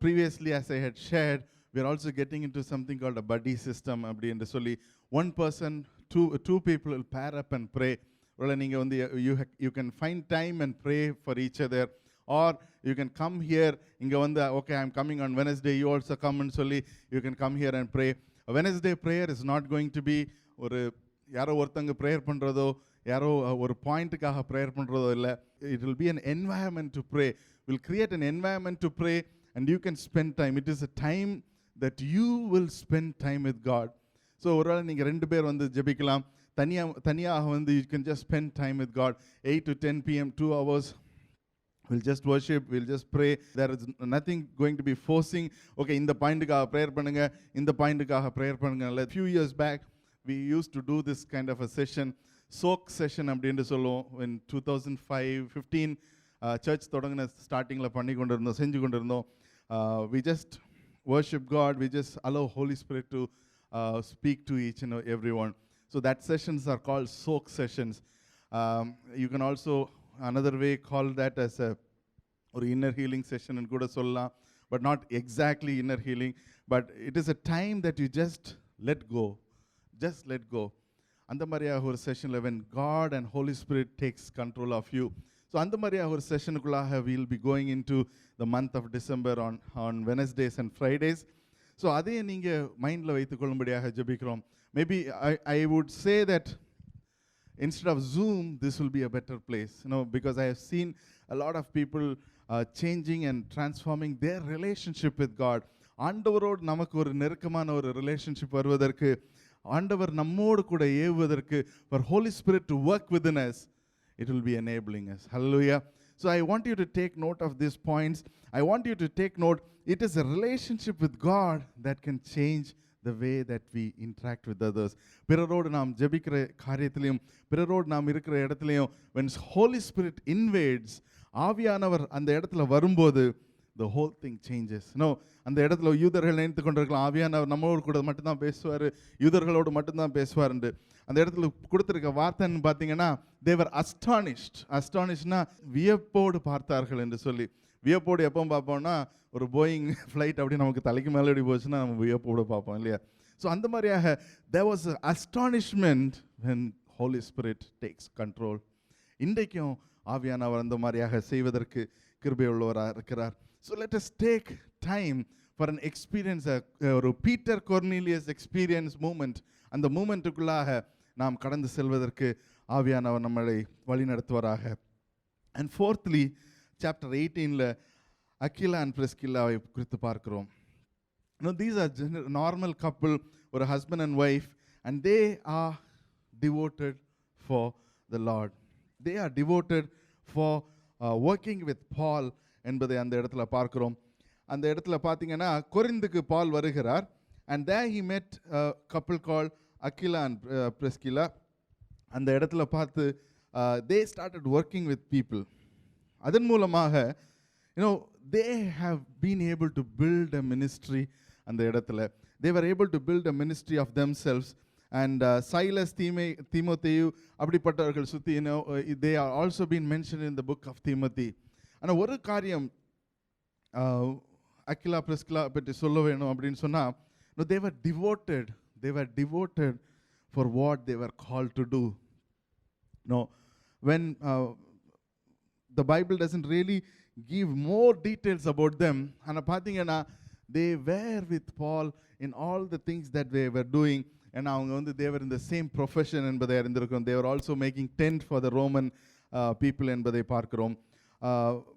previously, as I had shared, we are also getting into something called a buddy system. அப்படி என்று சொல்லி one person, two people will pair up and pray. நீங்கள் வந்து you can find time and pray for each other, or you can come here. இங்கே வந்து okay, I'm coming on Wednesday, you also come and சொல்லி you can come here and pray. A Wednesday prayer is not going to be ஒரு யாரோ ஒருத்தங்க prayer பண்ணுறதோ யாரோ ஒரு பாயிண்ட்டுக்காக prayer பண்ணுறதோ இல்லை. It will be an environment to pray. We'll create an environment to pray, and you can spend time. It is a time that you will spend time with God. So ஒருவேளை நீங்கள் 2 பேர் வந்து ஜெபிக்கலாம். தனியாக வந்து you can just spend time with God. 8 to 10 p.m., 2 hours. We'll just worship, we'll just pray. There is nothing going to be forcing. Okay, இந்த பாயிண்ட்டுக்காக prayer பண்ணுங்க, இந்த பாயிண்ட்டுக்காக ப்ரேயர் பண்ணுங்க. A few years back, we used to do this kind of a session. Soak session அப்படின்ட்டு சொல்லுவோம். in 2015 search தொடங்கின ஸ்டார்டிங்கில் பண்ணி கொண்டு இருந்தோம், செஞ்சு கொண்டு இருந்தோம். We just worship God, we just allow Holy Spirit to speak to each and everyone. So that sessions are called soak sessions. You can also another way call that as a or inner healing session and கூட சொல்லலாம், but not exactly inner healing, but it is a time that you just let go, அந்த மாதிரியாக ஒரு செஷனில் when God and Holy Spirit takes control of you. So அந்த மாதிரியாக ஒரு செஷனுக்குள்ளாக we'll be going into the month of December on Wednesdays and Fridays. So அதையே நீங்கள் மைண்டில் வைத்துக்கொள்ளும்படியாக ஜெபிக்கிறோம். Maybe I would say that instead of Zoom, this will be a better place, because I have seen a lot of people changing and transforming their relationship with God. ஆண்டவரோடு நமக்கு ஒரு நெருக்கமான ஒரு relationship வருவதற்கு, ஆண்டவர் நம்மோடு கூட ஏவுவதற்கு, for Holy Spirit to work within us, it will be enabling us. Hallelujah. So I want you to take note of these points. I want you to take note, it is a relationship with God that can change the way that we interact with others. பிறரோடு நாம் ஜெபிக்கிற காரியத்திலையும், பிறரோடு நாம் இருக்கிற இடத்துலையும், when Holy Spirit invades, ஆவியானவர் அந்த இடத்துல வரும்போது the whole thing changes. அந்த இடத்துல யூதர்கள் நினைத்து கொண்டிருக்கலாம், ஆவியானவர் நம்மளோடு கூட மட்டும்தான் பேசுவார், யூதர்களோடு மட்டும்தான் பேசுவார்ண்டு. அந்த இடத்துல கொடுத்துருக்க வார்த்தைன்னு பார்த்தீங்கன்னா they were astonished. அஸ்டானிஷ்னா வியப்போடு பார்த்தார்கள் என்று சொல்லி. வியப்போடு எப்போ பார்ப்போம்னா, ஒரு போயிங் ஃப்ளைட் அப்படி நமக்கு தலைக்கு மேலே எப்படி போச்சுன்னா நம்ம வியப்போடு பார்ப்போம் இல்லையா? ஸோ அந்த மாதிரியாக there was an astonishment when Holy Spirit takes control. இன்றைக்கும் ஆவியானவர் அந்த மாதிரியாக செய்வதற்கு கிருபை உள்ளவராக இருக்கிறார். So let us take time for an experience, ஒரு பீட்டர் கொர்னீலியஸ் எக்ஸ்பீரியன்ஸ் மூமெண்ட். அந்த மூமெண்ட்டுக்குள்ளாக நாம் கடந்து செல்வதற்கு ஆவியானவர் நம்மளை வழி நடத்துவாராக. And fourthly, chapter 18ல Akila and பிரிஸ்கில்லாவை குறித்து பார்க்கிறோம். These are normal couple, ஒரு husband and wife, and they are devoted for the Lord. They are devoted for working with Paul என்பதை அந்த இடத்துல பார்க்கிறோம். அந்த இடத்துல பார்த்தீங்கன்னா கொரிந்துக்கு பால் வருகிறார், and there he met a couple called Aquila and Priscilla. அந்த இடத்துல பார்த்து they started working with people. அதன் மூலமாக they have been able to build a ministry. அந்த இடத்துல they were able to build a ministry of themselves. And Silas, Timothy, அப்படிப்பட்டவர்கள் சுற்றி they are also been mentioned in the book of Timothy. ஆனால் ஒரு காரியம் அக்கிலா பிரிஸ்கிலா பற்றி சொல்ல வேணும் அப்படின்னு சொன்னால், they were devoted for what they were called to do. When the Bible doesn't really give more details about them, ஆனால் பார்த்தீங்கன்னா they were with Paul in all the things that they were doing. And அவங்க they were in the same profession என்பதை அறிந்திருக்கிறோம். They were also making tent for the Roman people என்பதை பார்க்கிறோம்.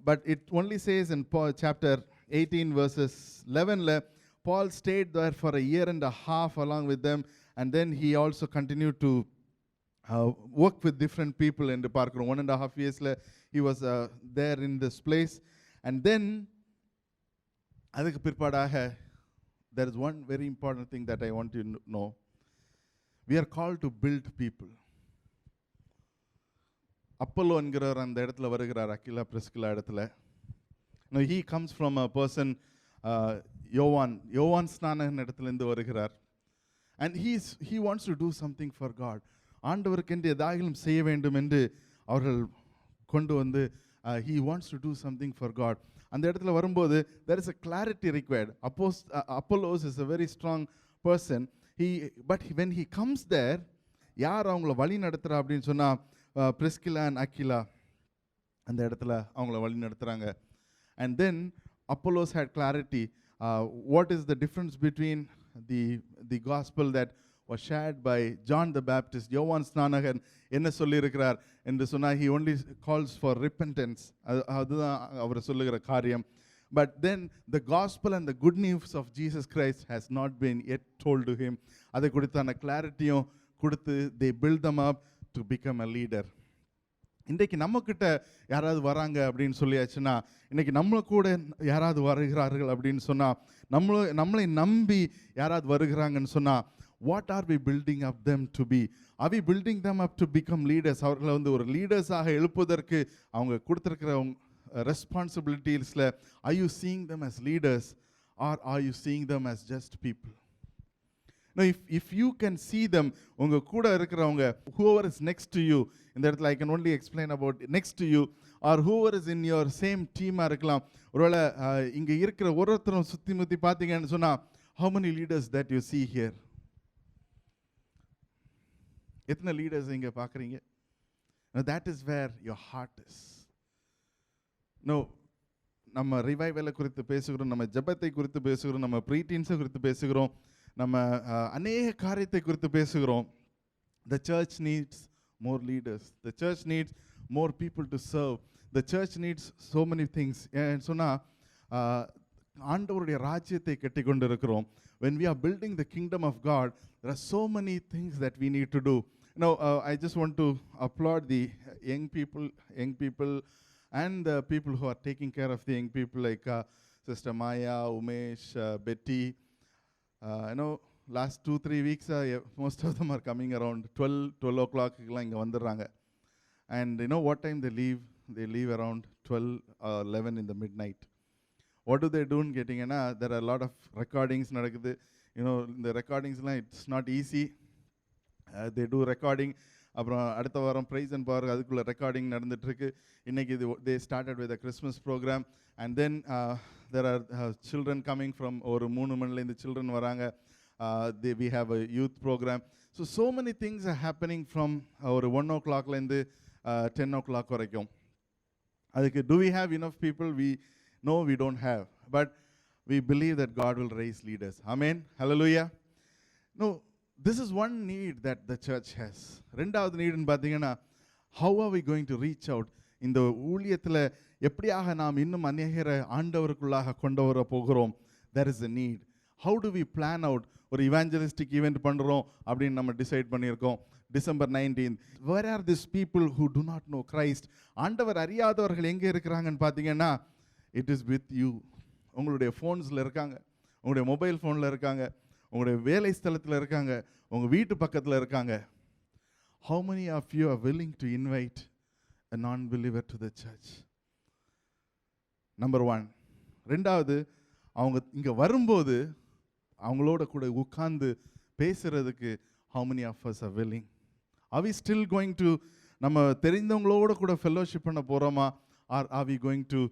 But it only says in chapter 18 verses 11, Paul stayed there for a year and a half along with them, and then he also continued to work with different people என்று பார்க்கிறோம். 1.5 years he was there in this place. And then அதுக்கு பிற்பாடாக there is one very important thing that I want you to know. We are called to build people. Apollo என்கிறவர் அந்த இடத்துல வருகிறார், அக்கிலா பிரிஸ்கிலா இடத்துல. He comes from a person, யோவான் ஸ்நானகன் இடத்துலேருந்து வருகிறார். And he wants to do something for God. ஆண்டவருக்கென்று எதாகிலும் செய்ய வேண்டும் என்று அவர்கள் கொண்டு வந்து he wants to do something for God. அந்த இடத்துல வரும்போது there is a clarity required. Apollos is a very strong person. But when he comes there, யார் அவங்கள வழி நடத்துகிறா அப்படின்னு சொன்னால் பிரிஸ்கிலா அண்ட் அக்கிலா அந்த இடத்துல அவங்கள வழி நடத்துகிறாங்க. And then Apollos had clarity. What is the difference between the gospel that was shared by John the Baptist? யோவான் ஸ்நானகன் என்ன சொல்லியிருக்கிறார் என்று சொன்னால் he only calls for repentance. அதுதான் அவர் சொல்லுகிற காரியம். But then the gospel and the good news of Jesus Christ has not been yet told to him. அதை குறித்தான கிளாரிட்டியும் கொடுத்து they build them up to become a leader. இன்றைக்கு நம்மக்கிட்ட யாராவது வராங்க அப்படின்னு சொல்லியாச்சுன்னா, இன்றைக்கி நம்மளை கூட யாராவது வருகிறார்கள் அப்படின்னு சொன்னால், நம்மளை நம்பி யாராவது வருகிறாங்கன்னு சொன்னால், What are we building up them to be? Are we building them up to become leaders? அவர்களை வந்து ஒரு லீடர்ஸாக எழுப்புவதற்கு அவங்க கொடுத்திருக்கிற ரெஸ்பான்சிபிலிட்டிஸ்ல are you seeing them as leaders or are you seeing them as just people? Now, if you can see them, உங்க கூட இருக்கிறவங்க, whoever is next to you, இந்த இடத்துல I can only explain about next to you, or whoever is in your same team இருக்கலாம். ஒருவேளை இங்க இருக்கிற ஒருத்தரும் சுத்தி முத்தி பார்த்தீங்கன்னு சொன்னா, how many leaders that you see here? எத்தனை லீடர்ஸ் இங்க பார்க்குறீங்க? Now that is where your heart is. No, நம்ம ரிவைவலை குறித்து பேசுகிறோம், நம்ம ஜெபத்தை குறித்து பேசுகிறோம், நம்ம ப்ரீடீன்ஸை குறித்து பேசுகிறோம், நம்ம அநேக காரியத்தை குறித்து பேசுகிறோம். The church needs more leaders. The church needs more people to serve. The church needs so many things. ஏன்னு சொன்னா ஆண்டவருடைய ராஜ்யத்தை கட்டிக்கொண்டு இருக்கிறோம். When we are building the kingdom of God, there are so many things that we need to do. Now, I just want to applaud the young people and the people who are taking care of the young people, like Sister Maya, Umesh, Betty. Last 2-3 weeks, most of them are coming around 12 o'clock இங்க வந்துடுறாங்க. And you know what time they leave? They leave around 12 or 11 in the midnight. What do they do in getting? There are a lot of recordings நடக்குது. இந்த ரெக்கார்டிங்ஸ்லாம் it's not easy. they do recording. அப்புறம் அடுத்த வாரம் praise and power அதுக்குள்ள recording நடந்துட்டுருக்கு. இன்னைக்கு இது they started with a Christmas program, and then there are children coming from ஒரு 3 மணிலேருந்து children வராங்க. we have a youth program. So many things are happening from ஒரு 1 o'clockலேருந்து 10 o'clock வரைக்கும். அதுக்கு do we have enough people? No, we don't have. But we believe that God will raise leaders. Amen. Hallelujah. No, this is one need that the church has. ரெண்டாவது நீடுன்னு பார்த்தீங்கன்னா, how are we going to reach out? இந்த ஊழியத்தில் எப்படியாக நாம் இன்னும் அநேகரை ஆண்டவருக்குள்ளாக கொண்டு வர போகிறோம்? There is a need. How do we plan out? ஒரு evangelistic event பண்ணுறோம் அப்படின்னு நம்ம டிசைட் பண்ணியிருக்கோம். December 19th. Where are these people who do not know Christ? ஆண்டவர் அறியாதவர்கள் எங்கே இருக்கிறாங்கன்னு பார்த்தீங்கன்னா, it is with you. உங்களுடைய ஃபோன்ஸில் இருக்காங்க, உங்களுடைய மொபைல் ஃபோனில் இருக்காங்க, உங்களுடைய வேலை ஸ்தலத்தில் இருக்காங்க, உங்கள் வீட்டு பக்கத்தில் இருக்காங்க. How many of you are willing to invite a non-believer to the church? Number 1. ரெண்டாவது, அவங்க இங்கே வரும்போது அவங்களோட கூட உட்கார்ந்து பேசுறதுக்கு how many of us are willing? Are we still going to நம்ம தெரிந்தவங்களோட கூட ஃபெல்லோஷிப் பண்ண போகிறோமா? Are we going to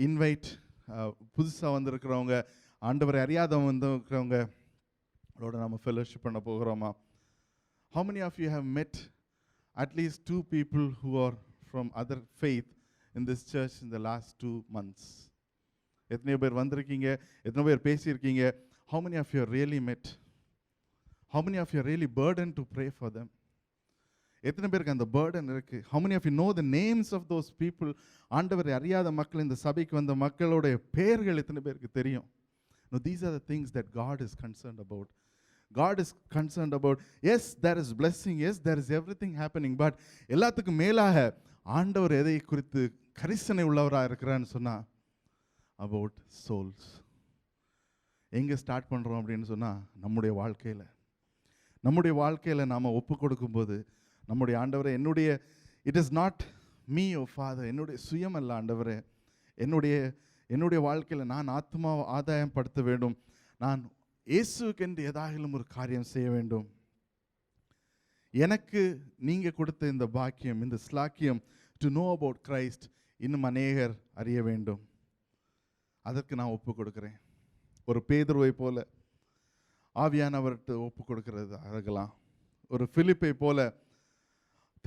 invite புதுசாக வந்திருக்கிறவங்க, ஆண்டவரை அறியாதவங்க வந்திருக்கிறவங்களோட நம்ம ஃபெல்லோஷிப் பண்ண போகிறோமா? How many of you have met at least 2 people who are from other faith in this church in the last 2 months? எத்தனை பேர் வந்திருக்கீங்க? எத்தனை பேர் பேசியிருக்கீங்க? How many of you really met? How many of you are really burdened to pray for them? எத்தனை பேருக்கு அந்த burden இருக்கு? How many of you know the names of those people? ஆண்டவரை அறியாத மக்கள், இந்த சபைக்கு வந்த மக்களோட பெயர்கள் எத்தனை பேருக்கு தெரியும்? No, these are the things that God is concerned about. God is concerned about, yes, there is blessing, yes, there is everything happening, but எல்லாத்துக்கும் மேலாக ஆண்டவர் எதை குறித்து கரிசனை உள்ளவராக இருக்கிறான்னு சொன்னா, about souls. எங்கே ஸ்டார்ட் பண்ணுறோம் அப்படின்னு சொன்னால், நம்முடைய வாழ்க்கையில் நாம் ஒப்பு கொடுக்கும்போது, நம்முடைய ஆண்டவரை it is not me O Father, என்னுடைய சுயம் அல்ல ஆண்டவரே, என்னுடைய வாழ்க்கையில் நான் ஆத்மாவை ஆதாயம் படுத்த வேண்டும், நான் இயேசுக்கென்று ஏதாகிலும் ஒரு காரியம் செய்ய வேண்டும். எனக்கு நீங்கள் கொடுத்த இந்த பாக்கியம், இந்த ஸ்லாக்கியம், டு நோ அபவுட் கிரைஸ்ட், இன்னும் அநேகர் அறிய வேண்டும். அதற்கு நான் ஒப்பு கொடுக்குறேன். ஒரு பேதுருவை போல ஆவியானவர்கிட்ட ஒப்பு கொடுக்கறது இருக்கலாம். ஒரு பிலிப்பை போல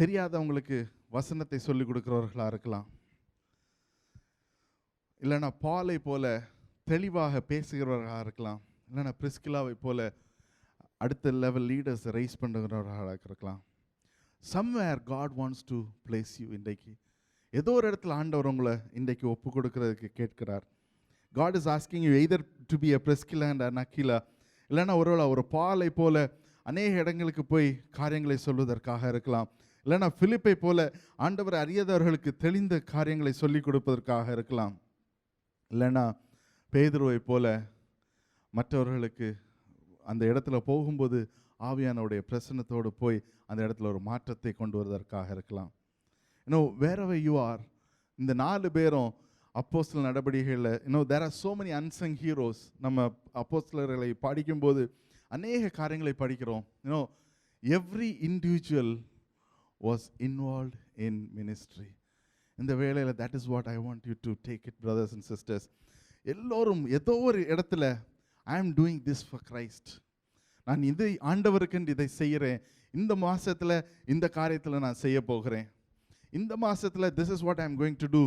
தெரியாதவங்களுக்கு வசனத்தை சொல்லிக் கொடுக்கிறவர்களாக இருக்கலாம். இல்லைன்னா பாலை போல தெளிவாக பேசுகிறவர்களாக இருக்கலாம். இல்லைன்னா பிரிஸ்கிலாவை போல அடுத்த லெவல் லீடர்ஸ் ரைஸ் பண்ணுகிறவர்களாக இருக்கலாம். Somewhere God wants to place you. இன்றைக்கு ஏதோ ஒரு இடத்துல ஆண்டவர் உங்களை இன்றைக்கு ஒப்பு கொடுக்கறதுக்கு கேட்கிறார். God is asking you either to be a Priscilla and an Aquila, இல்லைன்னா ஒரு பாலை போல அநேக இடங்களுக்கு போய் காரியங்களை சொல்வதற்காக இருக்கலாம். இல்லைன்னா பிலிப்பை போல ஆண்டவர் அறியாதவர்களுக்கு தெளிந்த காரியங்களை சொல்லிக் கொடுப்பதற்காக இருக்கலாம். இல்லைன்னா பேதுருவை போல மற்றவர்களுக்கு அந்த இடத்துல போகும்போது ஆவியானவருடைய பிரசன்னத்தோடு போய் அந்த இடத்துல ஒரு மாற்றத்தை கொண்டு வருவதற்காக இருக்கலாம். wherever you are, இந்த 4 பேரும் அப்போஸ்தலர் நடபடிகளில் there are so many unsung heroes. நம்ம அப்போஸ்தலர்களை படிக்கும்போது அநேக காரியங்களை படிக்கிறோம். every individual was involved in ministry. இந்த வேளையில் that is what I want you to take it, brothers and sisters. எல்லோரும் ஏதோ ஒரு இடத்துல I am doing this for Christ. நான் இதை ஆண்டவருக்கென்று இதை செய்கிறேன். இந்த மாசத்துல இந்த காரியத்தில் நான் செய்ய போகிறேன். இந்த மாசத்துல this is what I am going to do.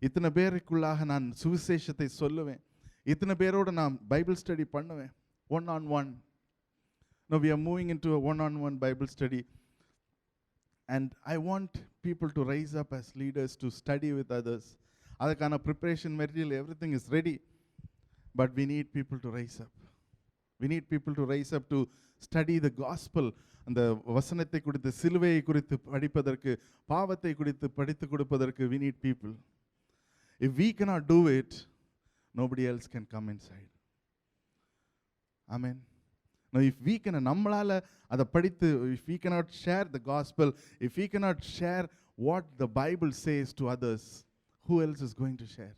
இத்தனை பேருக்குள்ளாக நான் சுவிசேஷத்தை சொல்லுவேன். இத்தனை பேரோட நான் பைபிள் ஸ்டடி பண்ணுவேன். One on one. Now we are moving into a one-on-one Bible study. And I want people to rise up as leaders to study with others. அதுக்கான preparation material, everything is ready. But we need people to rise up. We need people to rise up to study the gospel. அந்த வசனத்தை குறித்து, சிலுவையை குறித்து படிப்பதற்கு, பாவத்தை குறித்து படித்து கொடுப்பதற்கு we need people. If we cannot do it, nobody else can come inside. Amen. Now if we can, நம்மளால அதை படித்து, if we cannot share the gospel, if we cannot share what the Bible says to others, who else is going to share?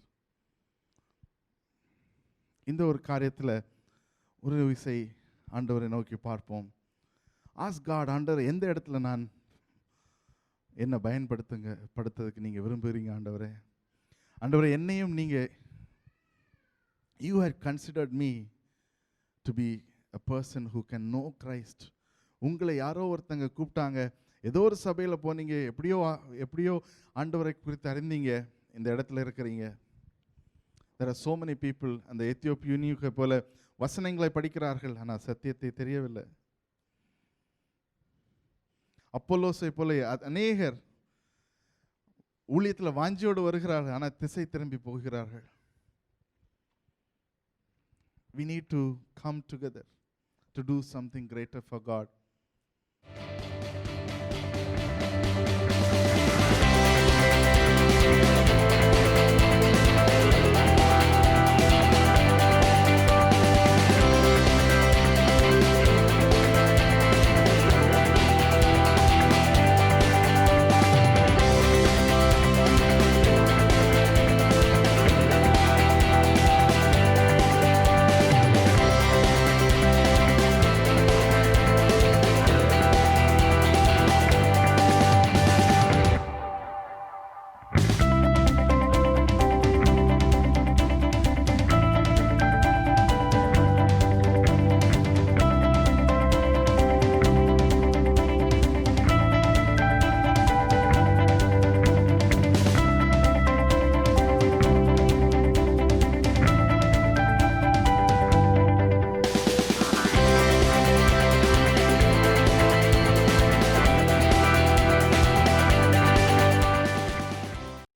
இந்த ஒரு காரியத்தில் ஒரு விசை ஆண்டவரை நோக்கி பார்ப்போம். Ask God, ஆண்டவர் எந்த இடத்துல நான் என்ன படுத்துறதுக்கு நீங்கள் விரும்புகிறீங்க ஆண்டவரே? ஆண்டவரே என்னையும் நீங்கள், you had considered me to be a person who can know Christ. உங்களை யாரோ ஒருத்தங்க கூப்பிட்டாங்க, ஏதோ ஒரு சபையில் போனீங்க, எப்படியோ ஆண்டவரை குறித்து அறிந்தீங்க, இந்த இடத்துல இருக்கிறீங்க. There are so many people, அந்த எத்தியோப்பியனை போல வசனங்களை படிக்கிறார்கள், ஆனால் சத்தியத்தை தெரியவில்லை. அப்போலோஸை போல அநேகர் ஊழியத்தில் வாஞ்சியோடு வருகிறார்கள், ஆனால் திசை திரும்பி போகிறார்கள். We need to come together to do something greater for God.